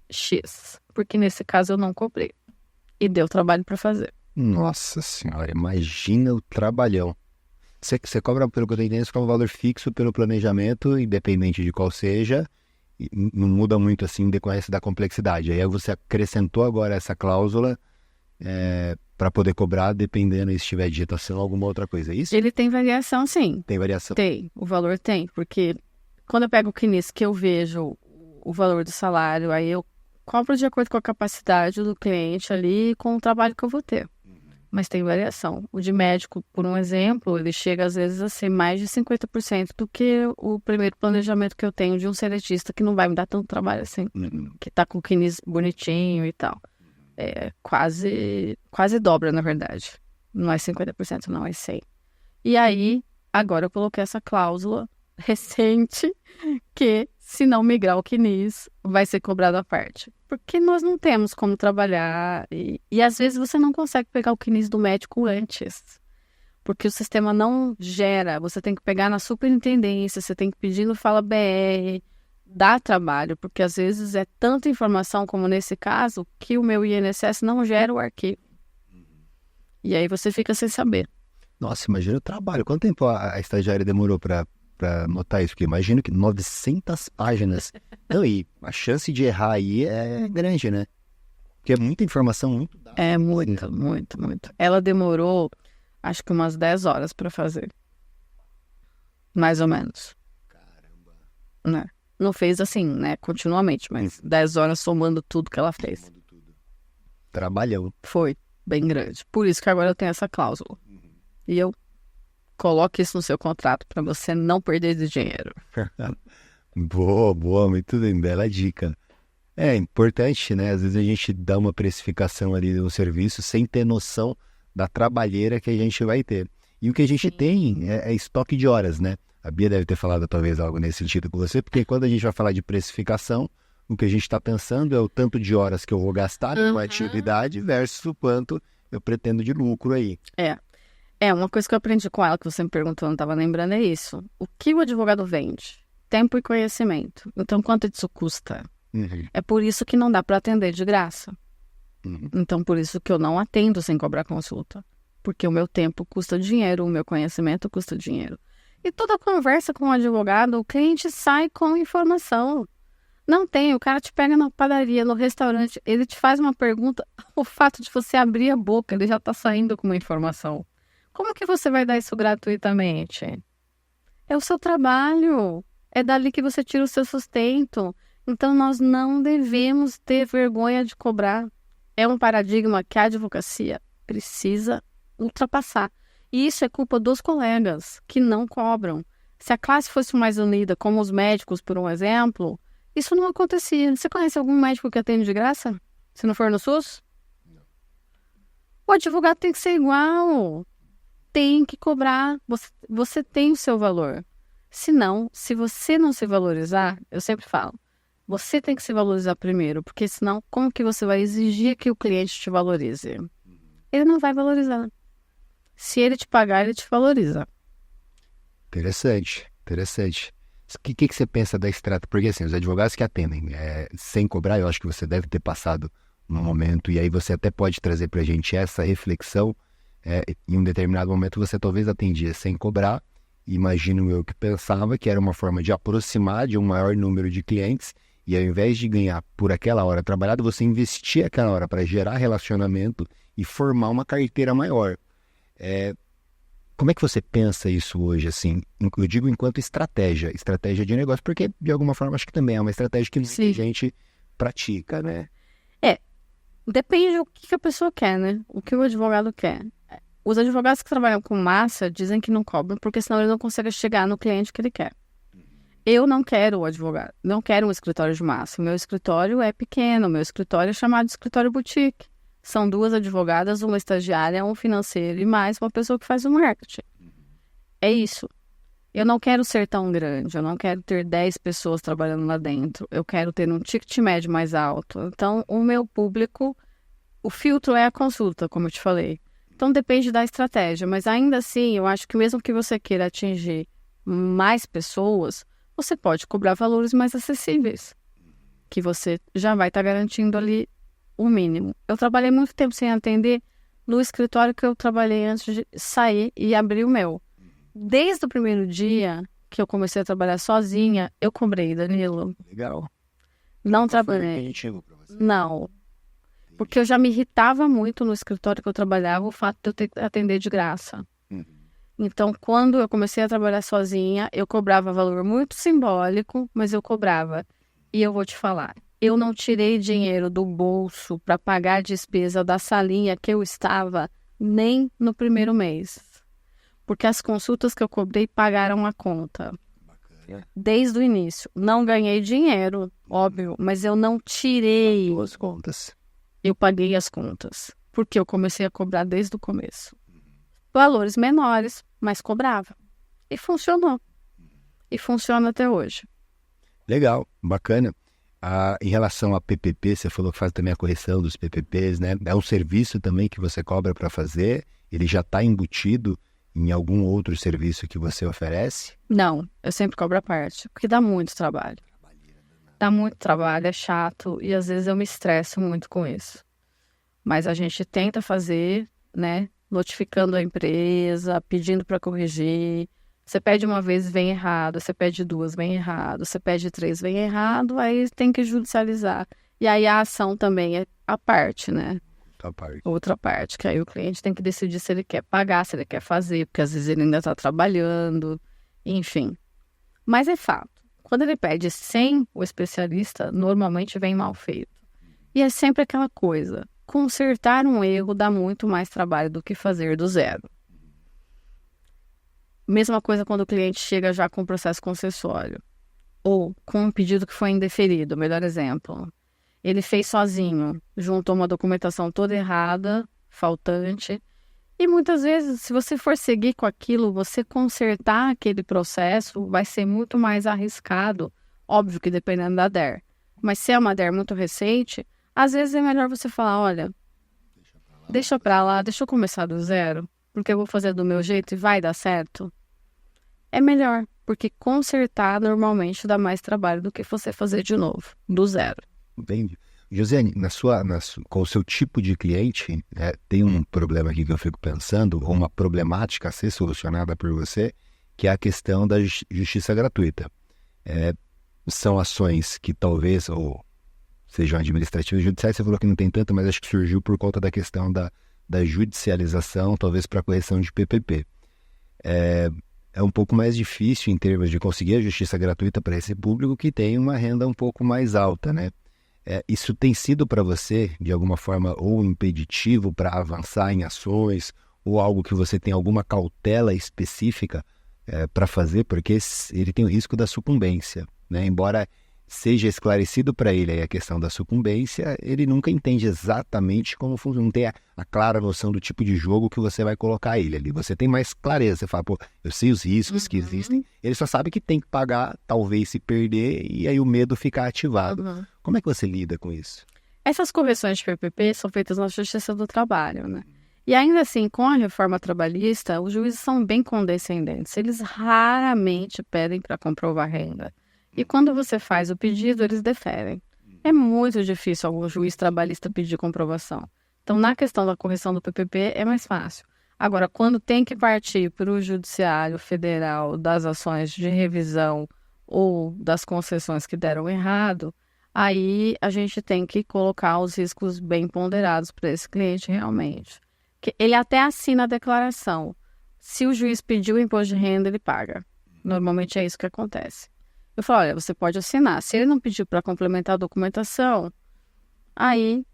X. Porque nesse caso eu não cobrei. E deu trabalho para fazer. Nossa senhora, imagina o trabalhão. Você cobra, pelo que eu tô entendendo, você cobra um valor fixo pelo planejamento, independente de qual seja, e não muda muito assim em decorrência da complexidade. Aí você acrescentou agora essa cláusula para poder cobrar, dependendo se tiver digitação ou alguma outra coisa, é isso? Ele tem variação, sim. Tem variação? Tem, o valor tem, porque quando eu pego o CNIS, que eu vejo o valor do salário, aí eu cobro de acordo com a capacidade do cliente ali e com o trabalho que eu vou ter. Mas tem variação. O de médico, por um exemplo, ele chega às vezes a ser mais de 50% do que o primeiro planejamento que eu tenho de um seletista, que não vai me dar tanto trabalho assim, que tá com o CNIS bonitinho e tal. É quase dobra, na verdade. Não é 50%, não, é 100%. E aí, agora eu coloquei essa cláusula recente que, se não migrar o CNIS, vai ser cobrado à parte. Porque nós não temos como trabalhar e às vezes você não consegue pegar o CNIS do médico antes. Porque o sistema não gera, você tem que pegar na superintendência, você tem que pedir no Fala BR, dá trabalho, porque às vezes é tanta informação como nesse caso que o meu INSS não gera o arquivo. E aí você fica sem saber. Nossa, imagina o trabalho. Quanto tempo a estagiária demorou para anotar isso? Porque imagino que 900 páginas. Não, e a chance de errar aí é grande, né? Porque é muita informação, muito dado. É muito. Ela demorou, acho que umas 10 horas para fazer. Mais ou menos. Caramba. Né? Não fez assim, né? Continuamente, mas 10 horas somando tudo que ela fez. Trabalhão. Foi bem grande. Por isso que agora eu tenho essa cláusula. E eu coloco isso no seu contrato para você não perder esse dinheiro. Boa, muito bem, bela dica. É importante, né? Às vezes a gente dá uma precificação ali no serviço sem ter noção da trabalheira que a gente vai ter. E o que a gente tem é estoque de horas, né? A Bia deve ter falado talvez algo nesse sentido com você, porque quando a gente vai falar de precificação, o que a gente está pensando é o tanto de horas que eu vou gastar com a atividade versus o quanto eu pretendo de lucro aí. Uma coisa que eu aprendi com ela, que você me perguntou, não estava lembrando, é isso. O que o advogado vende? Tempo e conhecimento. Então, quanto isso custa? É por isso que não dá para atender de graça. Então, por isso que eu não atendo sem cobrar consulta. Porque o meu tempo custa dinheiro, o meu conhecimento custa dinheiro. E toda conversa com o advogado, o cliente sai com informação. Não tem, o cara te pega na padaria, no restaurante, ele te faz uma pergunta, o fato de você abrir a boca, ele já está saindo com uma informação. Como que você vai dar isso gratuitamente? É o seu trabalho. É dali que você tira o seu sustento. Então, nós não devemos ter vergonha de cobrar. É um paradigma que a advocacia precisa ultrapassar. E isso é culpa dos colegas que não cobram. Se a classe fosse mais unida, como os médicos, por um exemplo, isso não acontecia. Você conhece algum médico que atende de graça? Se não for no SUS? Não. O advogado tem que ser igual. Tem que cobrar, você tem o seu valor. Senão, se você não se valorizar, eu sempre falo, você tem que se valorizar primeiro, porque senão, como que você vai exigir que o cliente te valorize? Ele não vai valorizar. Se ele te pagar, ele te valoriza. Interessante. O que você pensa da estratégia? Porque assim, os advogados que atendem sem cobrar, eu acho que você deve ter passado no momento, e aí você até pode trazer para a gente essa reflexão. Em um determinado momento você talvez atendia sem cobrar, imagino eu que pensava que era uma forma de aproximar de um maior número de clientes, e ao invés de ganhar por aquela hora trabalhada, você investia aquela hora para gerar relacionamento e formar uma carteira maior. Como é que você pensa isso hoje, assim? Eu digo enquanto estratégia de negócio, porque de alguma forma acho que também é uma estratégia que muita gente pratica, né? Depende do que a pessoa quer, né? O que o advogado quer. Os advogados que trabalham com massa dizem que não cobram, porque senão ele não consegue chegar no cliente que ele quer. Eu não quero o advogado, não quero um escritório de massa. O meu escritório é pequeno, o meu escritório é chamado de escritório boutique. São 2 advogadas, uma estagiária, um financeiro e mais uma pessoa que faz o marketing. é isso. Eu não quero ser tão grande, eu não quero ter 10 pessoas trabalhando lá dentro. Eu quero ter um ticket médio mais alto. Então, o meu público, o filtro é a consulta, como eu te falei. Então, depende da estratégia. Mas ainda assim, eu acho que mesmo que você queira atingir mais pessoas, você pode cobrar valores mais acessíveis, que você já vai estar garantindo ali o mínimo. Eu trabalhei muito tempo sem atender no escritório que eu trabalhei antes de sair e abrir o meu. Desde o primeiro dia que eu comecei a trabalhar sozinha, eu cobrei, Danilo. Legal. Não trabalhei. Não. Porque eu já me irritava muito no escritório que eu trabalhava o fato de eu ter que atender de graça. Então, quando eu comecei a trabalhar sozinha, eu cobrava valor muito simbólico, mas eu cobrava. E eu vou te falar, eu não tirei dinheiro do bolso para pagar a despesa da salinha que eu estava nem no primeiro mês. Porque as consultas que eu cobrei pagaram a conta. Bacana. Desde o início. Não ganhei dinheiro, óbvio, mas eu não tirei. As contas. Eu paguei as contas. Porque eu comecei a cobrar desde o começo. Valores menores, mas cobrava. E funcionou. E funciona até hoje. Legal, bacana. Em relação a PPP, você falou que faz também a correção dos PPPs, né? É um serviço também que você cobra para fazer? Ele já está embutido em algum outro serviço que você oferece? Não, eu sempre cobro a parte, porque dá muito trabalho. Dá muito trabalho, é chato e às vezes eu me estresso muito com isso. Mas a gente tenta fazer, né? Notificando a empresa, pedindo para corrigir. Você pede uma vez, vem errado. Você pede duas, vem errado. Você pede 3, vem errado. Aí tem que judicializar. E aí a ação também é a parte, né? Outra parte, que aí o cliente tem que decidir se ele quer pagar, se ele quer fazer, porque às vezes ele ainda está trabalhando, enfim. Mas é fato, quando ele pede sem o especialista, normalmente vem mal feito. E é sempre aquela coisa, consertar um erro dá muito mais trabalho do que fazer do zero. Mesma coisa quando o cliente chega já com o processo concessório, ou com um pedido que foi indeferido, melhor exemplo. Ele fez sozinho, juntou uma documentação toda errada, faltante. E muitas vezes, se você for seguir com aquilo, você consertar aquele processo vai ser muito mais arriscado. Óbvio que dependendo da DER. Mas se é uma DER muito recente, às vezes é melhor você falar, olha, deixa pra lá, deixa eu começar do zero, porque eu vou fazer do meu jeito e vai dar certo. É melhor, porque consertar normalmente dá mais trabalho do que você fazer de novo, do zero. Entendi. Josiane, com o seu tipo de cliente, tem um problema aqui que eu fico pensando, ou uma problemática a ser solucionada por você, que é a questão da justiça gratuita. São ações que talvez, ou sejam administrativas e judiciais, você falou que não tem tanto, mas acho que surgiu por conta da questão da judicialização, talvez para correção de PPP. É um pouco mais difícil em termos de conseguir a justiça gratuita para esse público que tem uma renda um pouco mais alta, né? Isso tem sido para você, de alguma forma, ou impeditivo para avançar em ações, ou algo que você tem alguma cautela específica para fazer, porque ele tem o risco da sucumbência, né? Embora seja esclarecido para ele aí a questão da sucumbência, ele nunca entende exatamente como funciona, não tem a clara noção do tipo de jogo que você vai colocar ele ali. Você tem mais clareza, você fala, pô, eu sei os riscos que existem, ele só sabe que tem que pagar, talvez se perder, e aí o medo fica ativado. Como é que você lida com isso? Essas correções de PPP são feitas na Justiça do Trabalho, né? E ainda assim, com a reforma trabalhista, os juízes são bem condescendentes. Eles raramente pedem para comprovar renda. E quando você faz o pedido, eles deferem. É muito difícil algum juiz trabalhista pedir comprovação. Então, na questão da correção do PPP, é mais fácil. Agora, quando tem que partir para o Judiciário Federal das ações de revisão ou das concessões que deram errado, aí a gente tem que colocar os riscos bem ponderados para esse cliente realmente. Que ele até assina a declaração. Se o juiz pediu o imposto de renda, ele paga. Normalmente é isso que acontece. Eu falo, olha, você pode assinar. Se ele não pediu para complementar a documentação, aí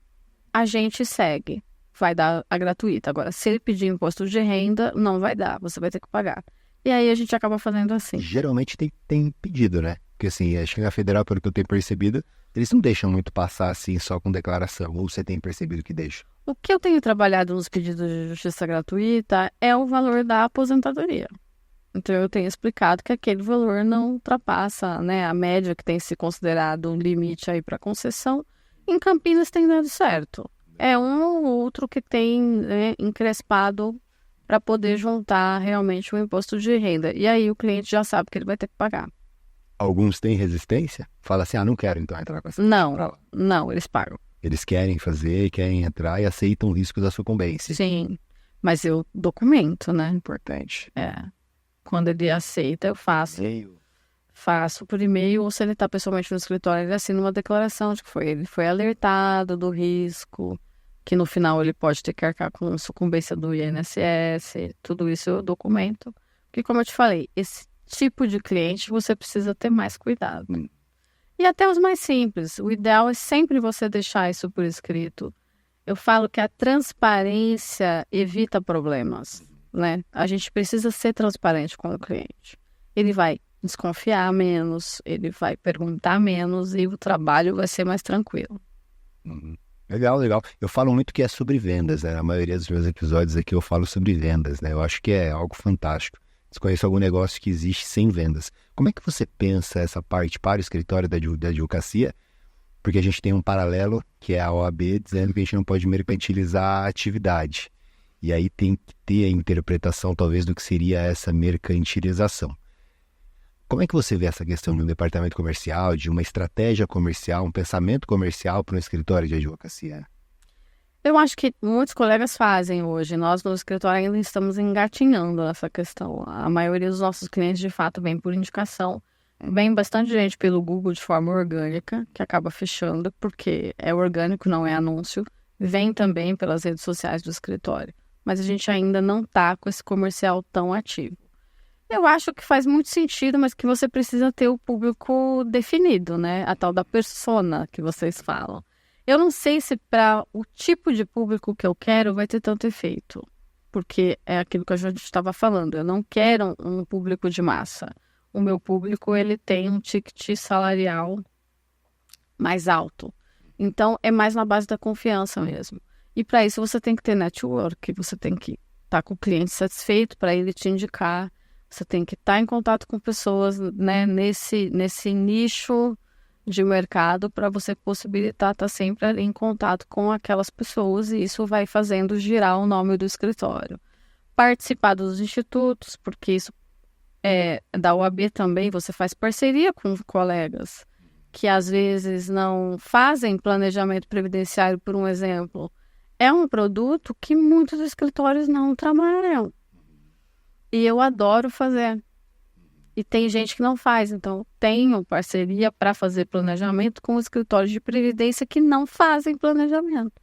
a gente segue. Vai dar a gratuita. Agora, se ele pedir imposto de renda, não vai dar. Você vai ter que pagar. E aí a gente acaba fazendo assim. Geralmente tem pedido, né? Porque assim, acho que na federal, pelo que eu tenho percebido, eles não deixam muito passar assim só com declaração. Ou você tem percebido que deixa? O que eu tenho trabalhado nos pedidos de justiça gratuita é o valor da aposentadoria. Então, eu tenho explicado que aquele valor não ultrapassa, né, a média que tem se considerado um limite aí para concessão. Em Campinas tem dado certo. É um ou outro que tem, né, encrespado para poder juntar realmente o imposto de renda. E aí o cliente já sabe que ele vai ter que pagar. Alguns têm resistência? Fala assim, não quero então entrar com essa. Não, eles pagam. Eles querem fazer, querem entrar e aceitam o risco da sucumbência. Sim, mas eu documento, né? Importante. Quando ele aceita, eu faço. Faço por e-mail, ou se ele está pessoalmente no escritório, ele assina uma declaração de que ele foi alertado do risco, que no final ele pode ter que arcar com sucumbência do INSS, tudo isso eu documento. Porque, como eu te falei, esse tipo de cliente você precisa ter mais cuidado. E até os mais simples, o ideal é sempre você deixar isso por escrito. Eu falo que a transparência evita problemas, né? A gente precisa ser transparente com o cliente. Ele vai desconfiar menos, ele vai perguntar menos e o trabalho vai ser mais tranquilo. Legal. Eu falo muito que é sobre vendas, né? Na maioria dos meus episódios aqui eu falo sobre vendas, né? Eu acho que é algo fantástico. Desconheço algum negócio que existe sem vendas. Como é que você pensa essa parte para o escritório da advocacia? Porque a gente tem um paralelo, que é a OAB, dizendo que a gente não pode mercantilizar a atividade. E aí tem que ter a interpretação, talvez, do que seria essa mercantilização. Como é que você vê essa questão de um departamento comercial, de uma estratégia comercial, um pensamento comercial para um escritório de advocacia? Eu acho que muitos colegas fazem hoje. Nós no escritório ainda estamos engatinhando nessa questão. A maioria dos nossos clientes, de fato, vem por indicação. Vem bastante gente pelo Google de forma orgânica, que acaba fechando, porque é orgânico, não é anúncio. Vem também pelas redes sociais do escritório. Mas a gente ainda não está com esse comercial tão ativo. Eu acho que faz muito sentido, mas que você precisa ter o público definido, né? A tal da persona que vocês falam. Eu não sei se para o tipo de público que eu quero vai ter tanto efeito. Porque é aquilo que a gente estava falando. Eu não quero um público de massa. O meu público, ele tem um ticket salarial mais alto. Então, é mais na base da confiança mesmo. E para isso você tem que ter network, você tem que estar com o cliente satisfeito para ele te indicar. Você tem que estar em contato com pessoas, né, nesse nicho de mercado para você possibilitar estar sempre ali em contato com aquelas pessoas e isso vai fazendo girar o nome do escritório. Participar dos institutos, porque isso da OAB também, você faz parceria com colegas que às vezes não fazem planejamento previdenciário, por um exemplo. É um produto que muitos escritórios não trabalham. E eu adoro fazer. E tem gente que não faz. Então, tenho parceria para fazer planejamento com escritórios de previdência que não fazem planejamento.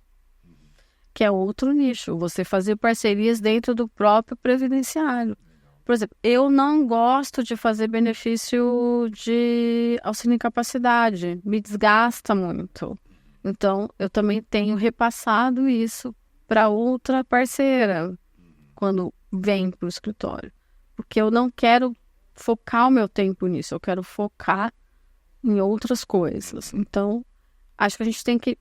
Que é outro nicho. Você fazer parcerias dentro do próprio previdenciário. Por exemplo, eu não gosto de fazer benefício de auxílio incapacidade. Me desgasta muito. Então, eu também tenho repassado isso para outra parceira quando vem para o escritório. Porque eu não quero focar o meu tempo nisso. Eu quero focar em outras coisas. Então, acho que a gente tem que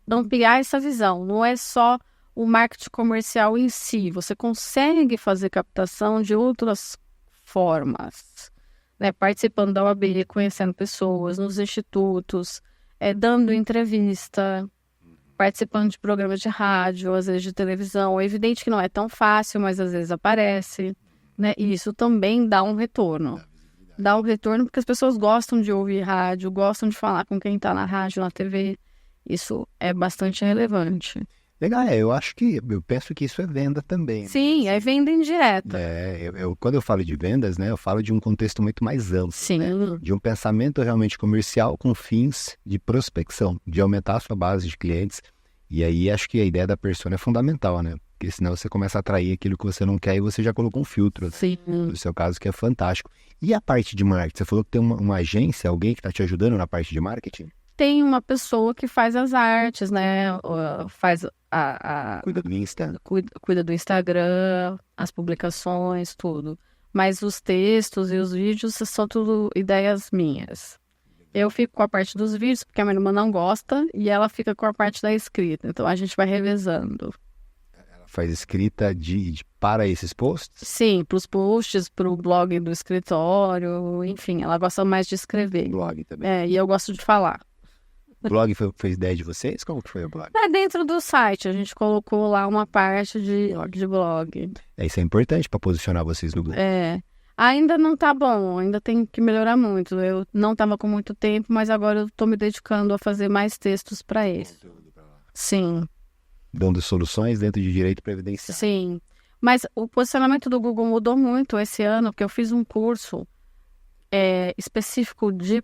ampliar essa visão. Não é só o marketing comercial em si. Você consegue fazer captação de outras formas, né? Participando da OAB, conhecendo pessoas nos institutos, dando entrevista, participando de programas de rádio, às vezes de televisão. É evidente que não é tão fácil, mas às vezes aparece, né? E isso também dá um retorno. Dá um retorno porque as pessoas gostam de ouvir rádio, gostam de falar com quem está na rádio, na TV. Isso é bastante relevante. Legal, eu penso que isso é venda também. Sim, né? é venda indireta. Quando eu falo de vendas, né, eu falo de um contexto muito mais amplo. Sim. Né? De um pensamento realmente comercial com fins de prospecção, de aumentar a sua base de clientes. E aí acho que a ideia da persona é fundamental, né? Porque senão você começa a atrair aquilo que você não quer e você já colocou um filtro. Sim. No seu caso, que é fantástico. E a parte de marketing? Você falou que tem uma agência, alguém que está te ajudando na parte de marketing? Tem uma pessoa que faz as artes, né? Faz Cuida do Insta. Cuida do Instagram, as publicações, tudo. Mas os textos e os vídeos são tudo ideias minhas. Eu fico com a parte dos vídeos, porque a minha irmã não gosta, e ela fica com a parte da escrita. Então, a gente vai revezando. faz escrita para esses posts? Sim, para os posts, para o blog do escritório, enfim, ela gosta mais de escrever. Blog também. E eu gosto de falar. O blog foi ideia de vocês? Como que foi o blog? Dentro do site, a gente colocou lá uma parte de blog. Isso é importante para posicionar vocês no Google. Ainda não tá bom, ainda tem que melhorar muito. Eu não estava com muito tempo, mas agora eu estou me dedicando a fazer mais textos para isso. Sim. Dando soluções dentro de direito previdenciário. Sim. Mas o posicionamento do Google mudou muito esse ano, porque eu fiz um curso específico de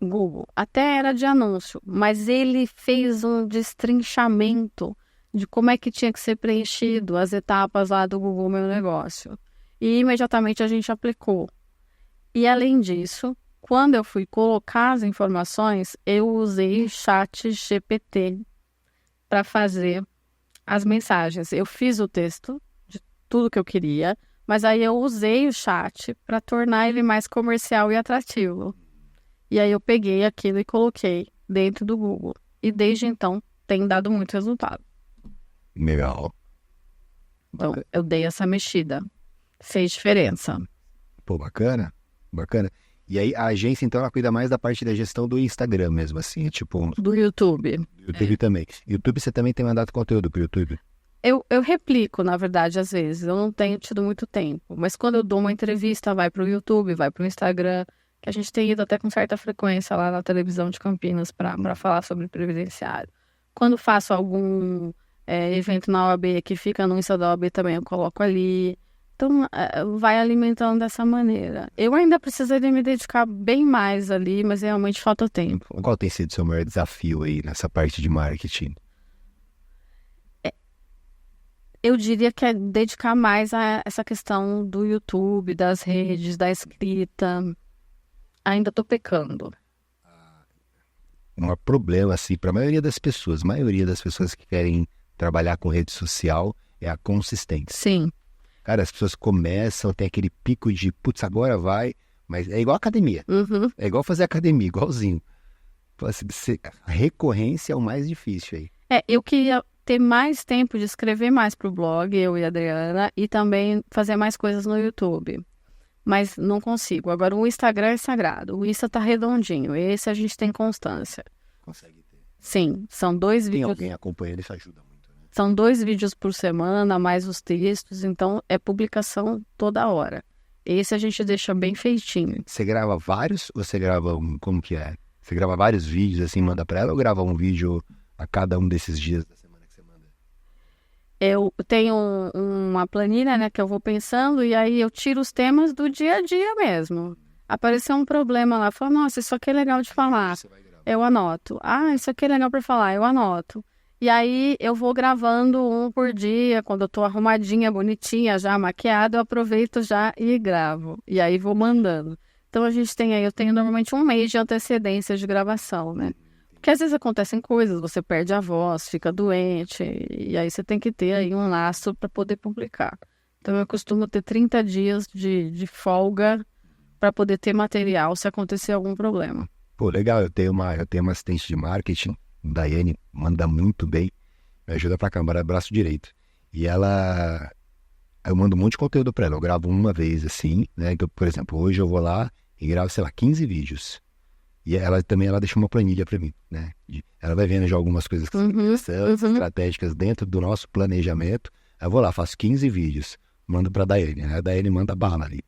Google. Até era de anúncio, mas ele fez um destrinchamento de como é que tinha que ser preenchido as etapas lá do Google Meu Negócio. E imediatamente a gente aplicou. E além disso, quando eu fui colocar as informações, eu usei ChatGPT para fazer as mensagens. Eu fiz o texto de tudo que eu queria, mas aí eu usei o chat para tornar ele mais comercial e atrativo. E aí eu peguei aquilo e coloquei dentro do Google. E desde então tem dado muito resultado. Legal. Então eu dei essa mexida. Fez diferença. Pô, bacana. E aí a agência, então, ela cuida mais da parte da gestão do Instagram mesmo, assim, tipo... Do YouTube. Do YouTube também. YouTube, você também tem mandado conteúdo pro YouTube? Eu replico, na verdade, às vezes. Eu não tenho tido muito tempo. Mas quando eu dou uma entrevista, vai pro YouTube, vai pro Instagram, que a gente tem ido até com certa frequência lá na televisão de Campinas para falar sobre previdenciário. Quando faço algum evento na OAB que fica no Insta da OAB também, eu coloco ali. Então, vai alimentando dessa maneira. Eu ainda precisaria me dedicar bem mais ali, mas realmente falta tempo. Qual tem sido o seu maior desafio aí nessa parte de marketing? Eu diria que é dedicar mais a essa questão do YouTube, das redes, da escrita. Ainda estou pecando. Um problema, assim, para a maioria das pessoas que querem trabalhar com rede social é a consistência. Sim. Cara, as pessoas começam, tem aquele pico de, putz, agora vai, mas é igual academia. Uhum. É igual fazer academia, igualzinho. A recorrência é o mais difícil aí. Eu queria ter mais tempo de escrever mais pro blog, eu e a Adriana, e também fazer mais coisas no YouTube. Mas não consigo. Agora, o Instagram é sagrado. O Insta tá redondinho. Esse a gente tem constância. Consegue ter. Sim, são 2 vídeos. Tem alguém acompanhando, isso ajuda muito. São 2 vídeos por semana, mais os textos, então é publicação toda hora. Esse a gente deixa bem feitinho. Você grava vários ou você grava como que é? Você grava vários vídeos assim, manda pra ela ou grava um vídeo a cada um desses dias da semana que você manda? Eu tenho uma planilha, né, que eu vou pensando e aí eu tiro os temas do dia a dia mesmo. Apareceu um problema lá, eu falo, nossa, isso aqui é legal de falar. Eu anoto. Isso aqui é legal pra falar, eu anoto. E aí eu vou gravando um por dia, quando eu tô arrumadinha, bonitinha, já maquiada, eu aproveito já e gravo. E aí vou mandando. Então eu tenho normalmente 1 mês de antecedência de gravação, né? Porque às vezes acontecem coisas, você perde a voz, fica doente, e aí você tem que ter aí um laço para poder publicar. Então eu costumo ter 30 dias de folga para poder ter material se acontecer algum problema. Pô, legal, eu tenho uma assistente de marketing, Daiane, manda muito bem, me ajuda pra caramba, braço direito. E eu mando um monte de conteúdo pra ela, eu gravo uma vez assim, né, que por exemplo, hoje eu vou lá e gravo, 15 vídeos. E ela deixa uma planilha pra mim, né, ela vai vendo já algumas coisas que são interessantes, estratégicas dentro do nosso planejamento, eu vou lá, faço 15 vídeos, mando pra Daiane, né? A Daiane manda bala ali.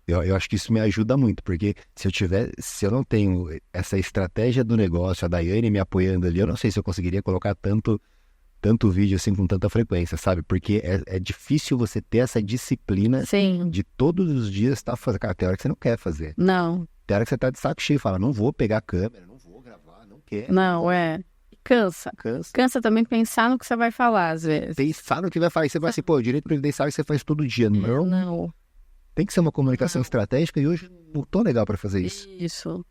Eu acho que isso me ajuda muito, porque se eu não tenho essa estratégia do negócio, a Daiane me apoiando ali, eu não sei se eu conseguiria colocar tanto vídeo assim com tanta frequência, sabe? Porque é difícil você ter essa disciplina. Sim. De todos os dias estar fazendo. Cara, tem hora que você não quer fazer. Não. Tem hora que você tá de saco cheio, fala, não vou pegar a câmera, não vou gravar, não quero. Não, Cansa. Cansa também pensar no que você vai falar, às vezes. Pensar no que vai falar. E você vai assim, pô, o direito previdenciário você faz todo dia. Não. Tem que ser uma comunicação estratégica e hoje não tô legal para fazer isso. Isso.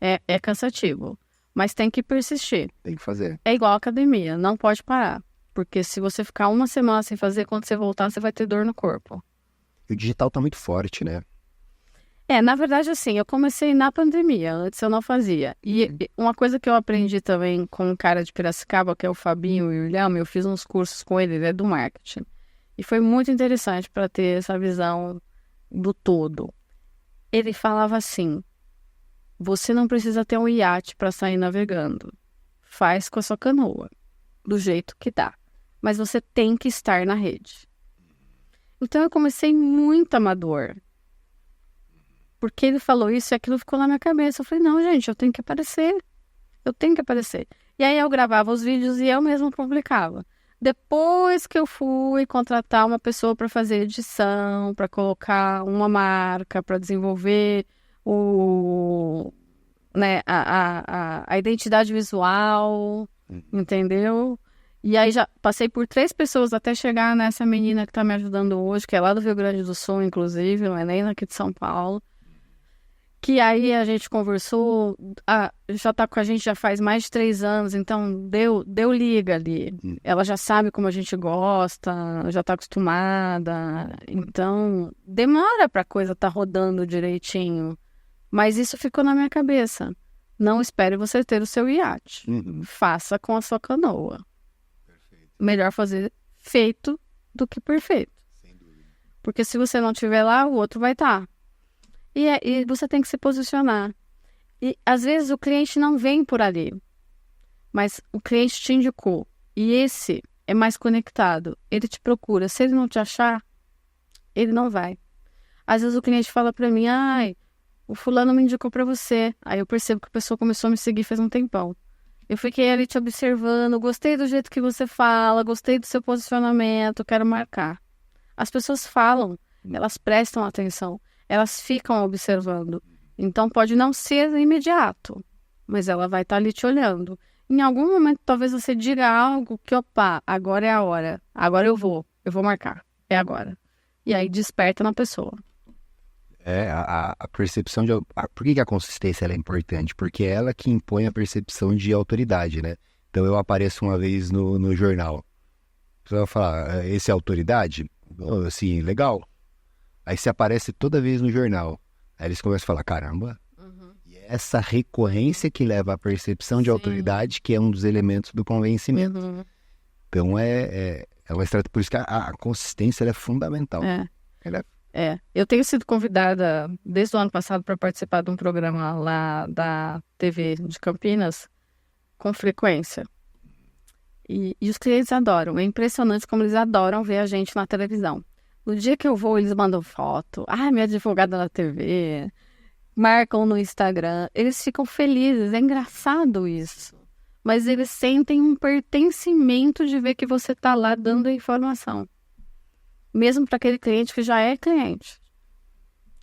É cansativo. Mas tem que persistir. Tem que fazer. É igual a academia, não pode parar. Porque se você ficar 1 semana sem fazer, quando você voltar, você vai ter dor no corpo. E o digital tá muito forte, né? Na verdade, assim, eu comecei na pandemia, antes eu não fazia. E uma coisa que eu aprendi também com um cara de Piracicaba, que é o Fabinho e o William, eu fiz uns cursos com ele é do marketing. E foi muito interessante para ter essa visão do todo. Ele falava assim: você não precisa ter um iate para sair navegando. Faz com a sua canoa, do jeito que dá. Mas você tem que estar na rede. Então eu comecei muito amador. Porque ele falou isso e aquilo ficou na minha cabeça. Eu falei, não, gente, eu tenho que aparecer. Eu tenho que aparecer. E aí eu gravava os vídeos e eu mesma publicava. Depois que eu fui contratar uma pessoa para fazer edição, para colocar uma marca, para desenvolver a identidade visual, entendeu? E aí já passei por 3 pessoas até chegar nessa menina que está me ajudando hoje, que é lá do Rio Grande do Sul, inclusive, não é nem aqui de São Paulo. Que aí a gente conversou, já está com a gente já faz mais de 3 anos, então deu liga ali. Ela já sabe como a gente gosta, já está acostumada. Então, demora para a coisa estar rodando direitinho. Mas isso ficou na minha cabeça. Não espere você ter o seu iate. Faça com a sua canoa. Perfeito. Melhor fazer feito do que perfeito. Sem dúvida. Porque se você não estiver lá, o outro vai estar. E você tem que se posicionar. E às vezes o cliente não vem por ali, mas o cliente te indicou. E esse é mais conectado. Ele te procura. Se ele não te achar, ele não vai. Às vezes o cliente fala pra mim, o fulano me indicou pra você. Aí eu percebo que a pessoa começou a me seguir faz um tempão. Eu fiquei ali te observando, gostei do jeito que você fala, gostei do seu posicionamento, quero marcar. As pessoas falam, elas prestam atenção. Elas ficam observando. Então, pode não ser imediato, mas ela vai estar ali te olhando. Em algum momento, talvez você diga algo que, agora é a hora. Agora eu vou marcar. É agora. E aí, desperta na pessoa. A percepção de... Por que a consistência ela é importante? Porque é ela que impõe a percepção de autoridade, né? Então, eu apareço uma vez no jornal. Você vai falar, esse é autoridade? Assim, legal. Aí você aparece toda vez no jornal. Aí eles começam a falar, caramba. E é essa recorrência que leva à percepção de autoridade, que é um dos elementos do convencimento. Então é uma estratégia. Por isso que a consistência ela é fundamental. Eu tenho sido convidada desde o ano passado para participar de um programa lá da TV de Campinas com frequência. E os clientes adoram. É impressionante como eles adoram ver a gente na televisão. No dia que eu vou, eles mandam foto. Minha advogada na TV. Marcam no Instagram. Eles ficam felizes. É engraçado isso. Mas eles sentem um pertencimento de ver que você está lá dando a informação. Mesmo para aquele cliente que já é cliente.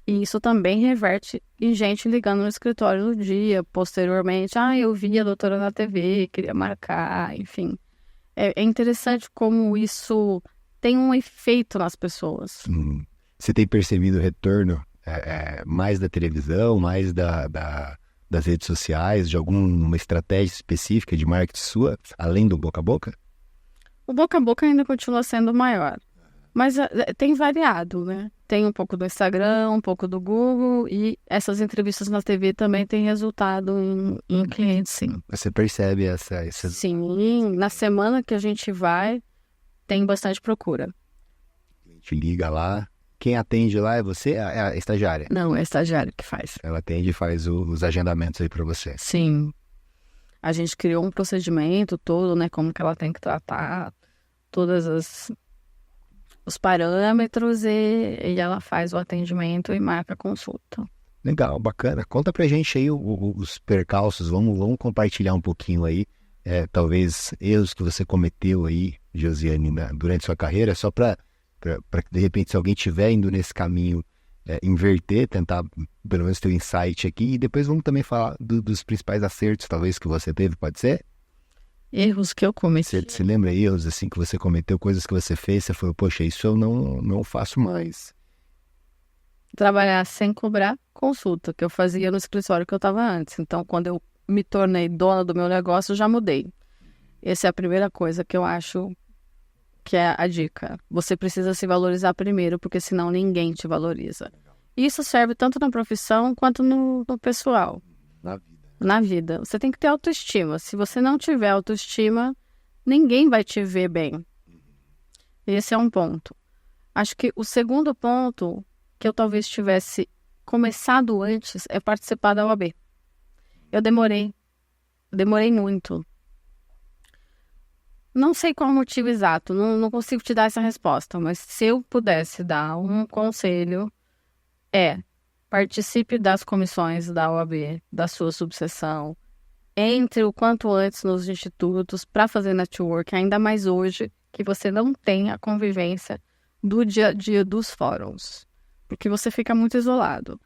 E isso também reverte em gente ligando no escritório no dia, posteriormente. Eu vi a doutora na TV, queria marcar, enfim. É interessante como isso tem um efeito nas pessoas. Você tem percebido o retorno mais da televisão, mais das redes sociais, de alguma estratégia específica de marketing sua, além do boca a boca? O boca a boca ainda continua sendo maior. Mas tem variado, né? Tem um pouco do Instagram, um pouco do Google, e essas entrevistas na TV também têm resultado em clientes, sim. Você percebe essa... Sim, na semana que a gente vai, tem bastante procura. A gente liga lá. Quem atende lá é você? É a estagiária? Não, é a estagiária que faz. Ela atende e faz os agendamentos aí para você. Sim. A gente criou um procedimento todo, né? Como que ela tem que tratar, todas os parâmetros e ela faz o atendimento e marca a consulta. Legal, bacana. Conta pra gente aí os percalços, vamos compartilhar um pouquinho aí, talvez erros que você cometeu aí, Josiane, durante sua carreira, só para que de repente se alguém estiver indo nesse caminho, inverter, tentar pelo menos ter um insight aqui, e depois vamos também falar dos principais acertos talvez que você teve, pode ser? Erros que eu cometi. Você lembra erros assim que você cometeu, coisas que você fez, você falou, poxa, isso eu não faço mais. Trabalhar sem cobrar consulta, que eu fazia no escritório que eu estava antes. Então, quando eu me tornei dona do meu negócio, eu já mudei. Essa é a primeira coisa que eu acho que é a dica. Você precisa se valorizar primeiro, porque senão ninguém te valoriza. Isso serve tanto na profissão quanto no pessoal. Na vida. Você tem que ter autoestima. Se você não tiver autoestima, ninguém vai te ver bem. Esse é um ponto. Acho que o segundo ponto que eu talvez tivesse começado antes é participar da OAB. Eu demorei muito. Não sei qual o motivo exato, não consigo te dar essa resposta, mas se eu pudesse dar um conselho, participe das comissões da OAB, da sua subseção, entre o quanto antes nos institutos para fazer network, ainda mais hoje, que você não tem a convivência do dia a dia dos fóruns, porque você fica muito isolado.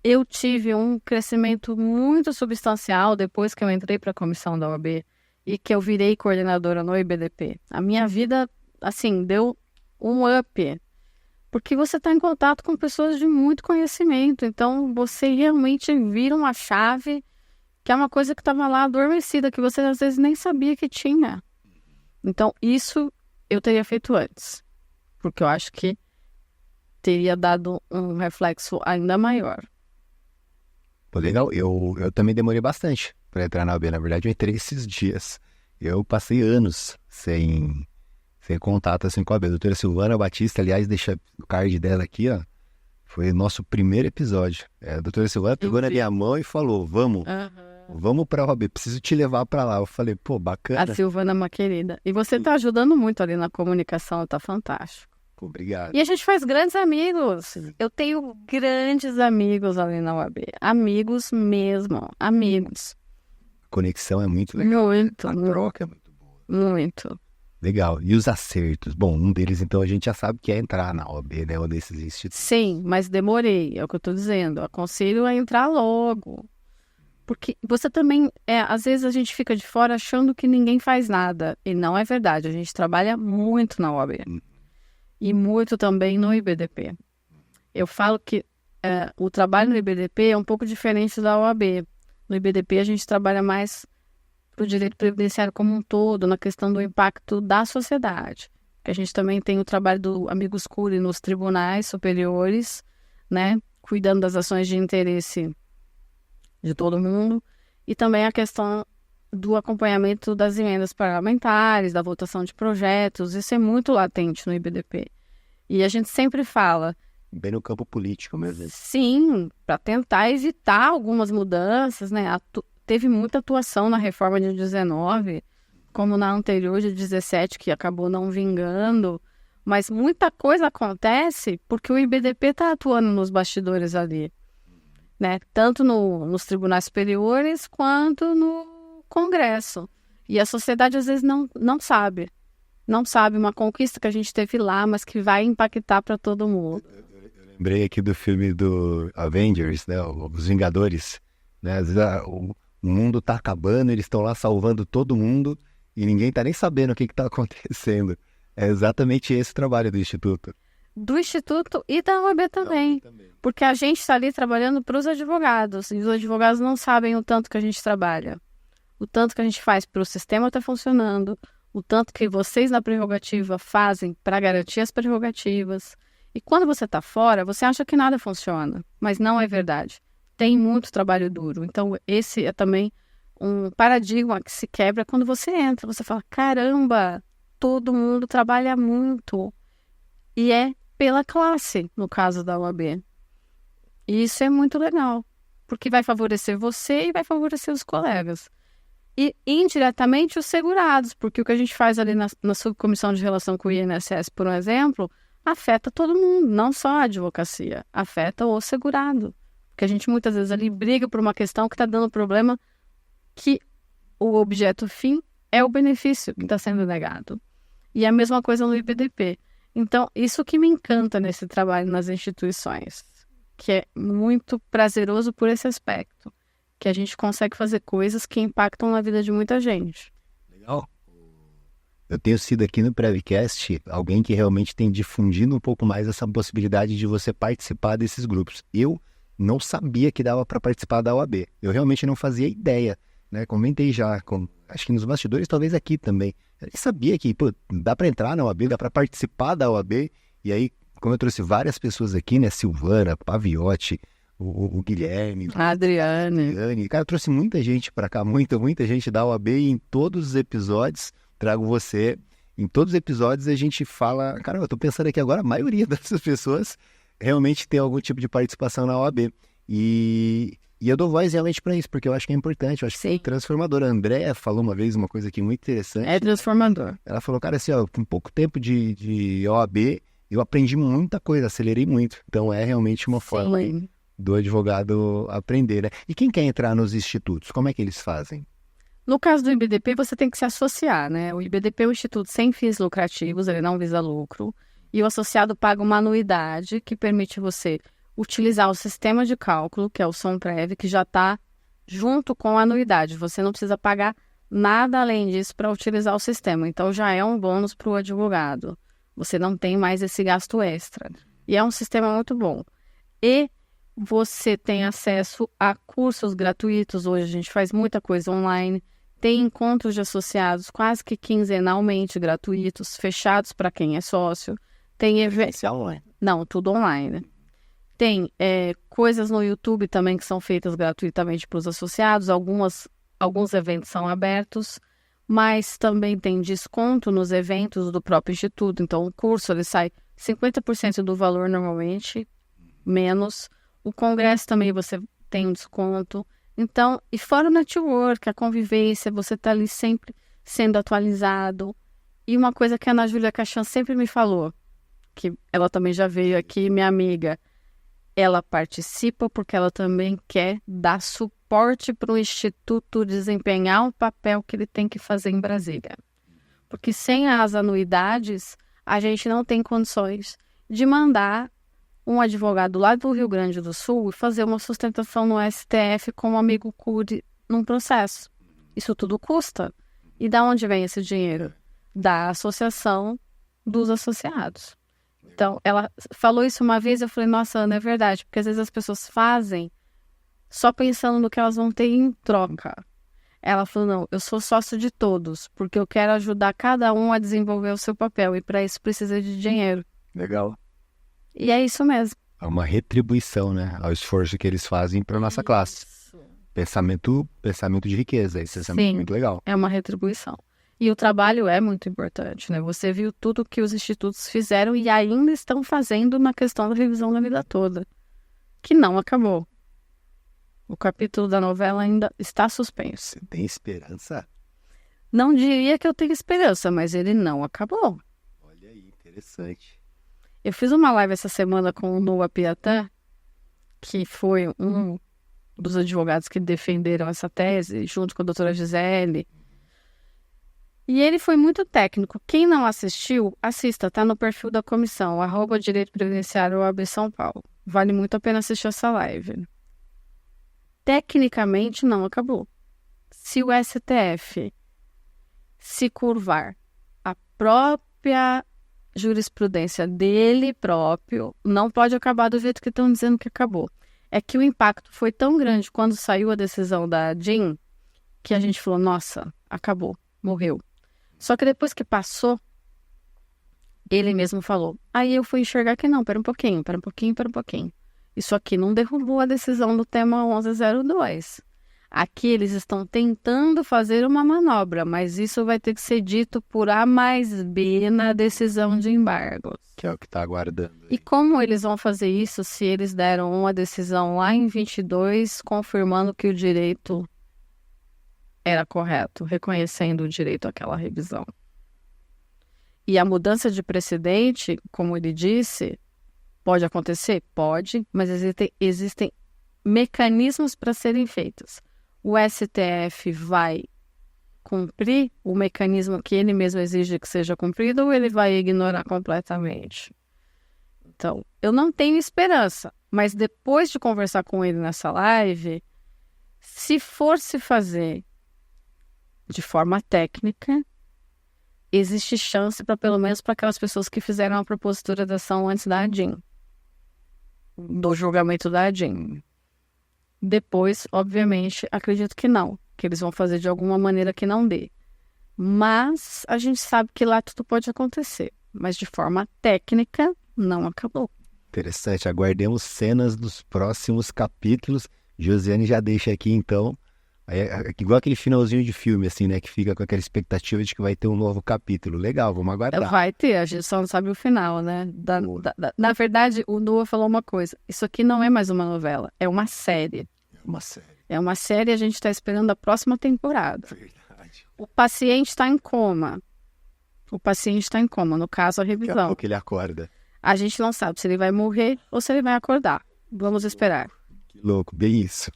Eu tive um crescimento muito substancial depois que eu entrei para a comissão da OAB e que eu virei coordenadora no IBDP. A minha vida, assim, deu um up, porque você está em contato com pessoas de muito conhecimento, então você realmente vira uma chave que é uma coisa que estava lá adormecida, que você às vezes nem sabia que tinha. Então, isso eu teria feito antes, porque eu acho que teria dado um reflexo ainda maior. Pô, legal, eu também demorei bastante para entrar na OAB. Na verdade, eu entrei esses dias. Eu passei anos sem contato assim com a OAB. A doutora Silvana Batista, aliás, deixa o card dela aqui, ó. Foi nosso primeiro episódio. A doutora Silvana pegou na minha mão e falou, vamos para a OAB, preciso te levar para lá. Eu falei, pô, bacana. A Silvana é uma querida. E você está ajudando muito ali na comunicação, tá fantástico. Obrigado. E a gente faz grandes amigos. Sim. Eu tenho grandes amigos ali na UAB. Amigos mesmo. Amigos. A conexão é muito legal. Muito. A troca é muito boa. Muito. Legal. E os acertos? Bom, um deles, então, a gente já sabe que é entrar na OAB, né? Um desses institutos. Sim, mas demorei. É o que eu estou dizendo. Aconselho a entrar logo. Porque você também... às vezes a gente fica de fora achando que ninguém faz nada. E não é verdade. A gente trabalha muito na OAB. E muito também no IBDP. Eu falo que o trabalho no IBDP é um pouco diferente da OAB. No IBDP a gente trabalha mais para o direito previdenciário como um todo, na questão do impacto da sociedade. A gente também tem o trabalho do amicus curiae nos tribunais superiores, né, cuidando das ações de interesse de todo mundo, e também a questão do acompanhamento das emendas parlamentares, da votação de projetos. Isso é muito latente no IBDP. E a gente sempre fala... Bem no campo político mesmo. Sim, para tentar evitar algumas mudanças, né? Teve muita atuação na reforma de 19, como na anterior de 17, que acabou não vingando. Mas muita coisa acontece porque o IBDP está atuando nos bastidores ali, né? Tanto nos tribunais superiores quanto no Congresso. E a sociedade às vezes não sabe. Não sabe uma conquista que a gente teve lá, mas que vai impactar para todo mundo. Eu lembrei aqui do filme do Avengers, né? Os Vingadores. Né? Às vezes o mundo tá acabando, eles estão lá salvando todo mundo e ninguém tá nem sabendo o que tá acontecendo. É exatamente esse o trabalho do Instituto. Do Instituto e da OAB também. Porque a gente está ali trabalhando para os advogados. E os advogados não sabem o tanto que a gente trabalha. O tanto que a gente faz para o sistema estar funcionando. O tanto que vocês na prerrogativa fazem para garantir as prerrogativas. E quando você está fora, você acha que nada funciona. Mas não é verdade. Tem muito trabalho duro. Então, esse é também um paradigma que se quebra quando você entra. Você fala, caramba, todo mundo trabalha muito. E é pela classe, no caso da OAB. E isso é muito legal. Porque vai favorecer você e vai favorecer os colegas. E, indiretamente, os segurados, porque o que a gente faz ali na subcomissão de relação com o INSS, por um exemplo, afeta todo mundo, não só a advocacia, afeta o segurado. Porque a gente muitas vezes ali briga por uma questão que está dando problema, que o objeto fim é o benefício que está sendo negado. E a mesma coisa no IBDP. Então, isso que me encanta nesse trabalho nas instituições, que é muito prazeroso por esse aspecto. Que a gente consegue fazer coisas que impactam na vida de muita gente. Legal. Eu tenho sido aqui no Prevcast alguém que realmente tem difundido um pouco mais essa possibilidade de você participar desses grupos. Eu não sabia que dava para participar da OAB. Eu realmente não fazia ideia, né? Comentei já, acho que nos bastidores, talvez aqui também. Eu sabia que dá para entrar na OAB, dá para participar da OAB. E aí, como eu trouxe várias pessoas aqui, né? Silvana, Paviotti, o Guilherme, a Adriane. Cara, eu trouxe muita gente para cá, muita gente da OAB, e em todos os episódios trago você em todos os episódios a gente fala... Cara, eu tô pensando aqui agora, a maioria dessas pessoas realmente tem algum tipo de participação na OAB. E eu dou voz realmente para isso, porque eu acho que é importante, eu acho que é transformador. A Andréa falou uma vez uma coisa aqui muito interessante. É transformador. Ela falou, cara, assim, ó, com pouco tempo de OAB, eu aprendi muita coisa, acelerei muito. Então é realmente uma forma do advogado aprender, né? E quem quer entrar nos institutos, como é que eles fazem? No caso do IBDP, você tem que se associar, né? O IBDP é um instituto sem fins lucrativos, ele não visa lucro. E o associado paga uma anuidade que permite você utilizar o sistema de cálculo, que é o SOMPREV, que já está junto com a anuidade. Você não precisa pagar nada além disso para utilizar o sistema. Então, já é um bônus para o advogado. Você não tem mais esse gasto extra. E é um sistema muito bom. E você tem acesso a cursos gratuitos. Hoje a gente faz muita coisa online. Tem encontros de associados quase que quinzenalmente gratuitos, fechados para quem é sócio. Tem eventos... Não, tudo online. Tem coisas no YouTube também que são feitas gratuitamente para os associados. Alguns eventos são abertos, mas também tem desconto nos eventos do próprio instituto. Então, o curso ele sai 50% do valor normalmente, menos. O congresso também você tem um desconto. Então, e fora o network, a convivência, você está ali sempre sendo atualizado. E uma coisa que a Ana Júlia Cachan sempre me falou, que ela também já veio aqui, minha amiga, ela participa porque ela também quer dar suporte para o Instituto desempenhar o papel que ele tem que fazer em Brasília. Porque sem as anuidades, a gente não tem condições de mandar um advogado lá do Rio Grande do Sul e fazer uma sustentação no STF com um amigo CUD num processo. Isso tudo custa. E da onde vem esse dinheiro? Da associação dos associados. Então, ela falou isso uma vez, eu falei, nossa, Ana, é verdade, porque às vezes as pessoas fazem só pensando no que elas vão ter em troca. Ela falou, não, eu sou sócio de todos, porque eu quero ajudar cada um a desenvolver o seu papel, e para isso precisa de dinheiro. Legal. E é isso mesmo. É uma retribuição, né, ao esforço que eles fazem para a nossa classe. Pensamento de riqueza, isso é muito legal. É uma retribuição. E o trabalho é muito importante, né? Você viu tudo que os institutos fizeram e ainda estão fazendo na questão da revisão da vida toda, que não acabou. O capítulo da novela ainda está suspenso. Você tem esperança? Não diria que eu tenho esperança, mas ele não acabou. Olha aí, interessante. Eu fiz uma live essa semana com o Noah Piatã, que foi um dos advogados que defenderam essa tese, junto com a doutora Gisele. E ele foi muito técnico. Quem não assistiu, assista, tá no perfil da comissão, @Direito Previdenciário OAB São Paulo. Vale muito a pena assistir essa live. Tecnicamente, não acabou. Se o STF se curvar a própria jurisprudência dele próprio, não pode acabar do jeito que estão dizendo que acabou. É que o impacto foi tão grande quando saiu a decisão da DIN, que a gente falou, nossa, acabou, morreu. Só que depois que passou, ele mesmo falou. Aí eu fui enxergar que não, pera um pouquinho. Isso aqui não derrubou a decisão do tema 1102. Aqui eles estão tentando fazer uma manobra, mas isso vai ter que ser dito por A mais B na decisão de embargo. Que é o que está aguardando. E como eles vão fazer isso se eles deram uma decisão lá em 22, confirmando que o direito era correto, reconhecendo o direito àquela revisão. E a mudança de precedente, como ele disse, pode acontecer? Pode, mas existem mecanismos para serem feitos. O STF vai cumprir o mecanismo que ele mesmo exige que seja cumprido ou ele vai ignorar completamente? Então, eu não tenho esperança, mas depois de conversar com ele nessa live, se for se fazer de forma técnica, existe chance para pelo menos para aquelas pessoas que fizeram a propositura da ação antes da ADIM, do julgamento da ADIM. Depois, obviamente, acredito que não, que eles vão fazer de alguma maneira que não dê. Mas a gente sabe que lá tudo pode acontecer, mas de forma técnica não acabou. Interessante, aguardemos cenas dos próximos capítulos. Josiane já deixa aqui então Aí é igual aquele finalzinho de filme, assim, né? Que fica com aquela expectativa de que vai ter um novo capítulo. Legal, vamos aguardar. Vai ter, a gente só não sabe o final, né? Na verdade, o Noah falou uma coisa. Isso aqui não é mais uma novela, é uma série. É uma série e a gente está esperando a próxima temporada. Verdade. O paciente está em coma. No caso, a revisão. Daqui a pouco ele acorda. A gente não sabe se ele vai morrer ou se ele vai acordar. Vamos esperar. Que louco, bem isso.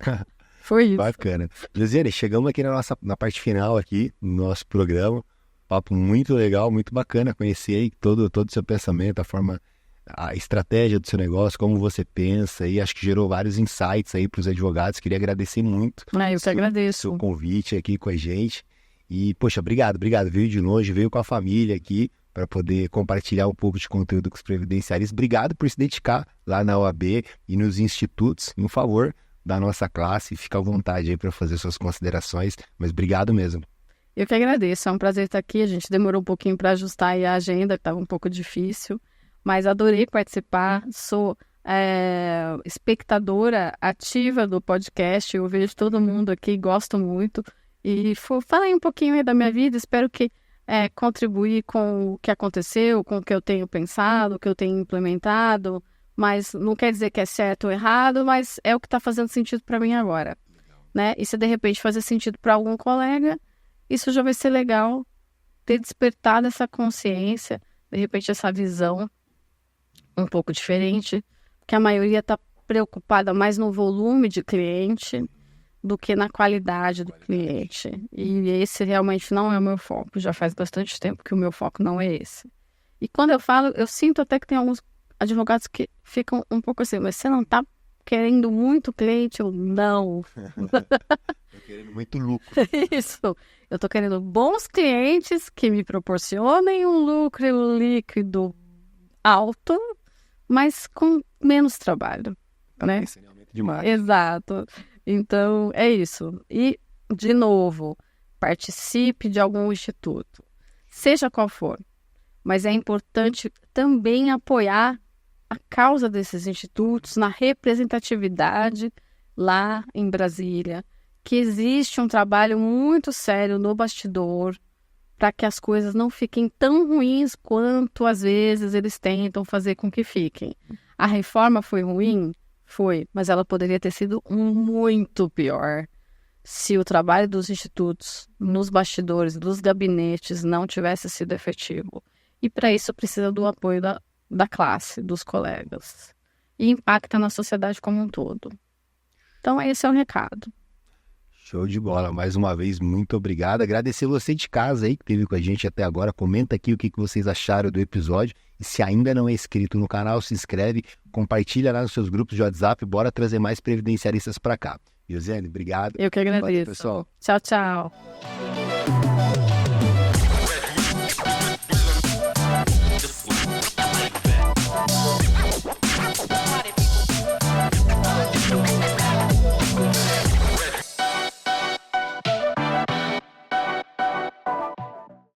Foi isso. Bacana. Josiane, chegamos aqui na parte final aqui, do nosso programa. Papo muito legal, muito bacana conhecer aí todo o seu pensamento, a estratégia do seu negócio, como você pensa, e acho que gerou vários insights aí para os advogados. Queria agradecer muito. Eu que agradeço. Seu convite aqui com a gente. E, poxa, obrigado. Veio de longe, veio com a família aqui para poder compartilhar um pouco de conteúdo com os previdenciários. Obrigado por se dedicar lá na OAB e nos institutos em favor da nossa classe. Fica à vontade aí para fazer suas considerações, mas obrigado mesmo. Eu que agradeço, é um prazer estar aqui. A gente demorou um pouquinho para ajustar aí a agenda, que estava um pouco difícil, mas adorei participar. Sou espectadora ativa do podcast, eu vejo todo mundo aqui, gosto muito. E falei um pouquinho aí da minha vida, espero que contribuir com o que aconteceu, com o que eu tenho pensado, o que eu tenho implementado, mas não quer dizer que é certo ou errado, mas é o que está fazendo sentido para mim agora, né? E se de repente fazer sentido para algum colega, isso já vai ser legal, ter despertado essa consciência, de repente essa visão um pouco diferente, porque a maioria está preocupada mais no volume de cliente do que na qualidade do cliente. E esse realmente não é o meu foco. Já faz bastante tempo que o meu foco não é esse. E quando eu falo, eu sinto até que tem alguns advogados que ficam um pouco assim, mas você não está querendo muito cliente? Eu não. Estou querendo muito lucro. Isso. Eu estou querendo bons clientes que me proporcionem um lucro líquido alto, mas com menos trabalho. Né? Demais. Exato. Então, é isso. E, de novo, participe de algum instituto, seja qual for. Mas é importante também apoiar a causa desses institutos na representatividade lá em Brasília, que existe um trabalho muito sério no bastidor para que as coisas não fiquem tão ruins quanto, às vezes, eles tentam fazer com que fiquem. A reforma foi ruim? Foi, mas ela poderia ter sido muito pior se o trabalho dos institutos, nos bastidores, dos gabinetes, não tivesse sido efetivo. E para isso precisa do apoio da classe, dos colegas. E impacta na sociedade como um todo. Então esse é o recado. Show de bola. Mais uma vez, muito obrigado. Agradecer você de casa aí que esteve com a gente até agora. Comenta aqui o que vocês acharam do episódio. E se ainda não é inscrito no canal, se inscreve, compartilha lá nos seus grupos de WhatsApp. Bora trazer mais previdenciaristas para cá. Josiane, obrigado. Eu que agradeço. Valeu, pessoal. Tchau, tchau.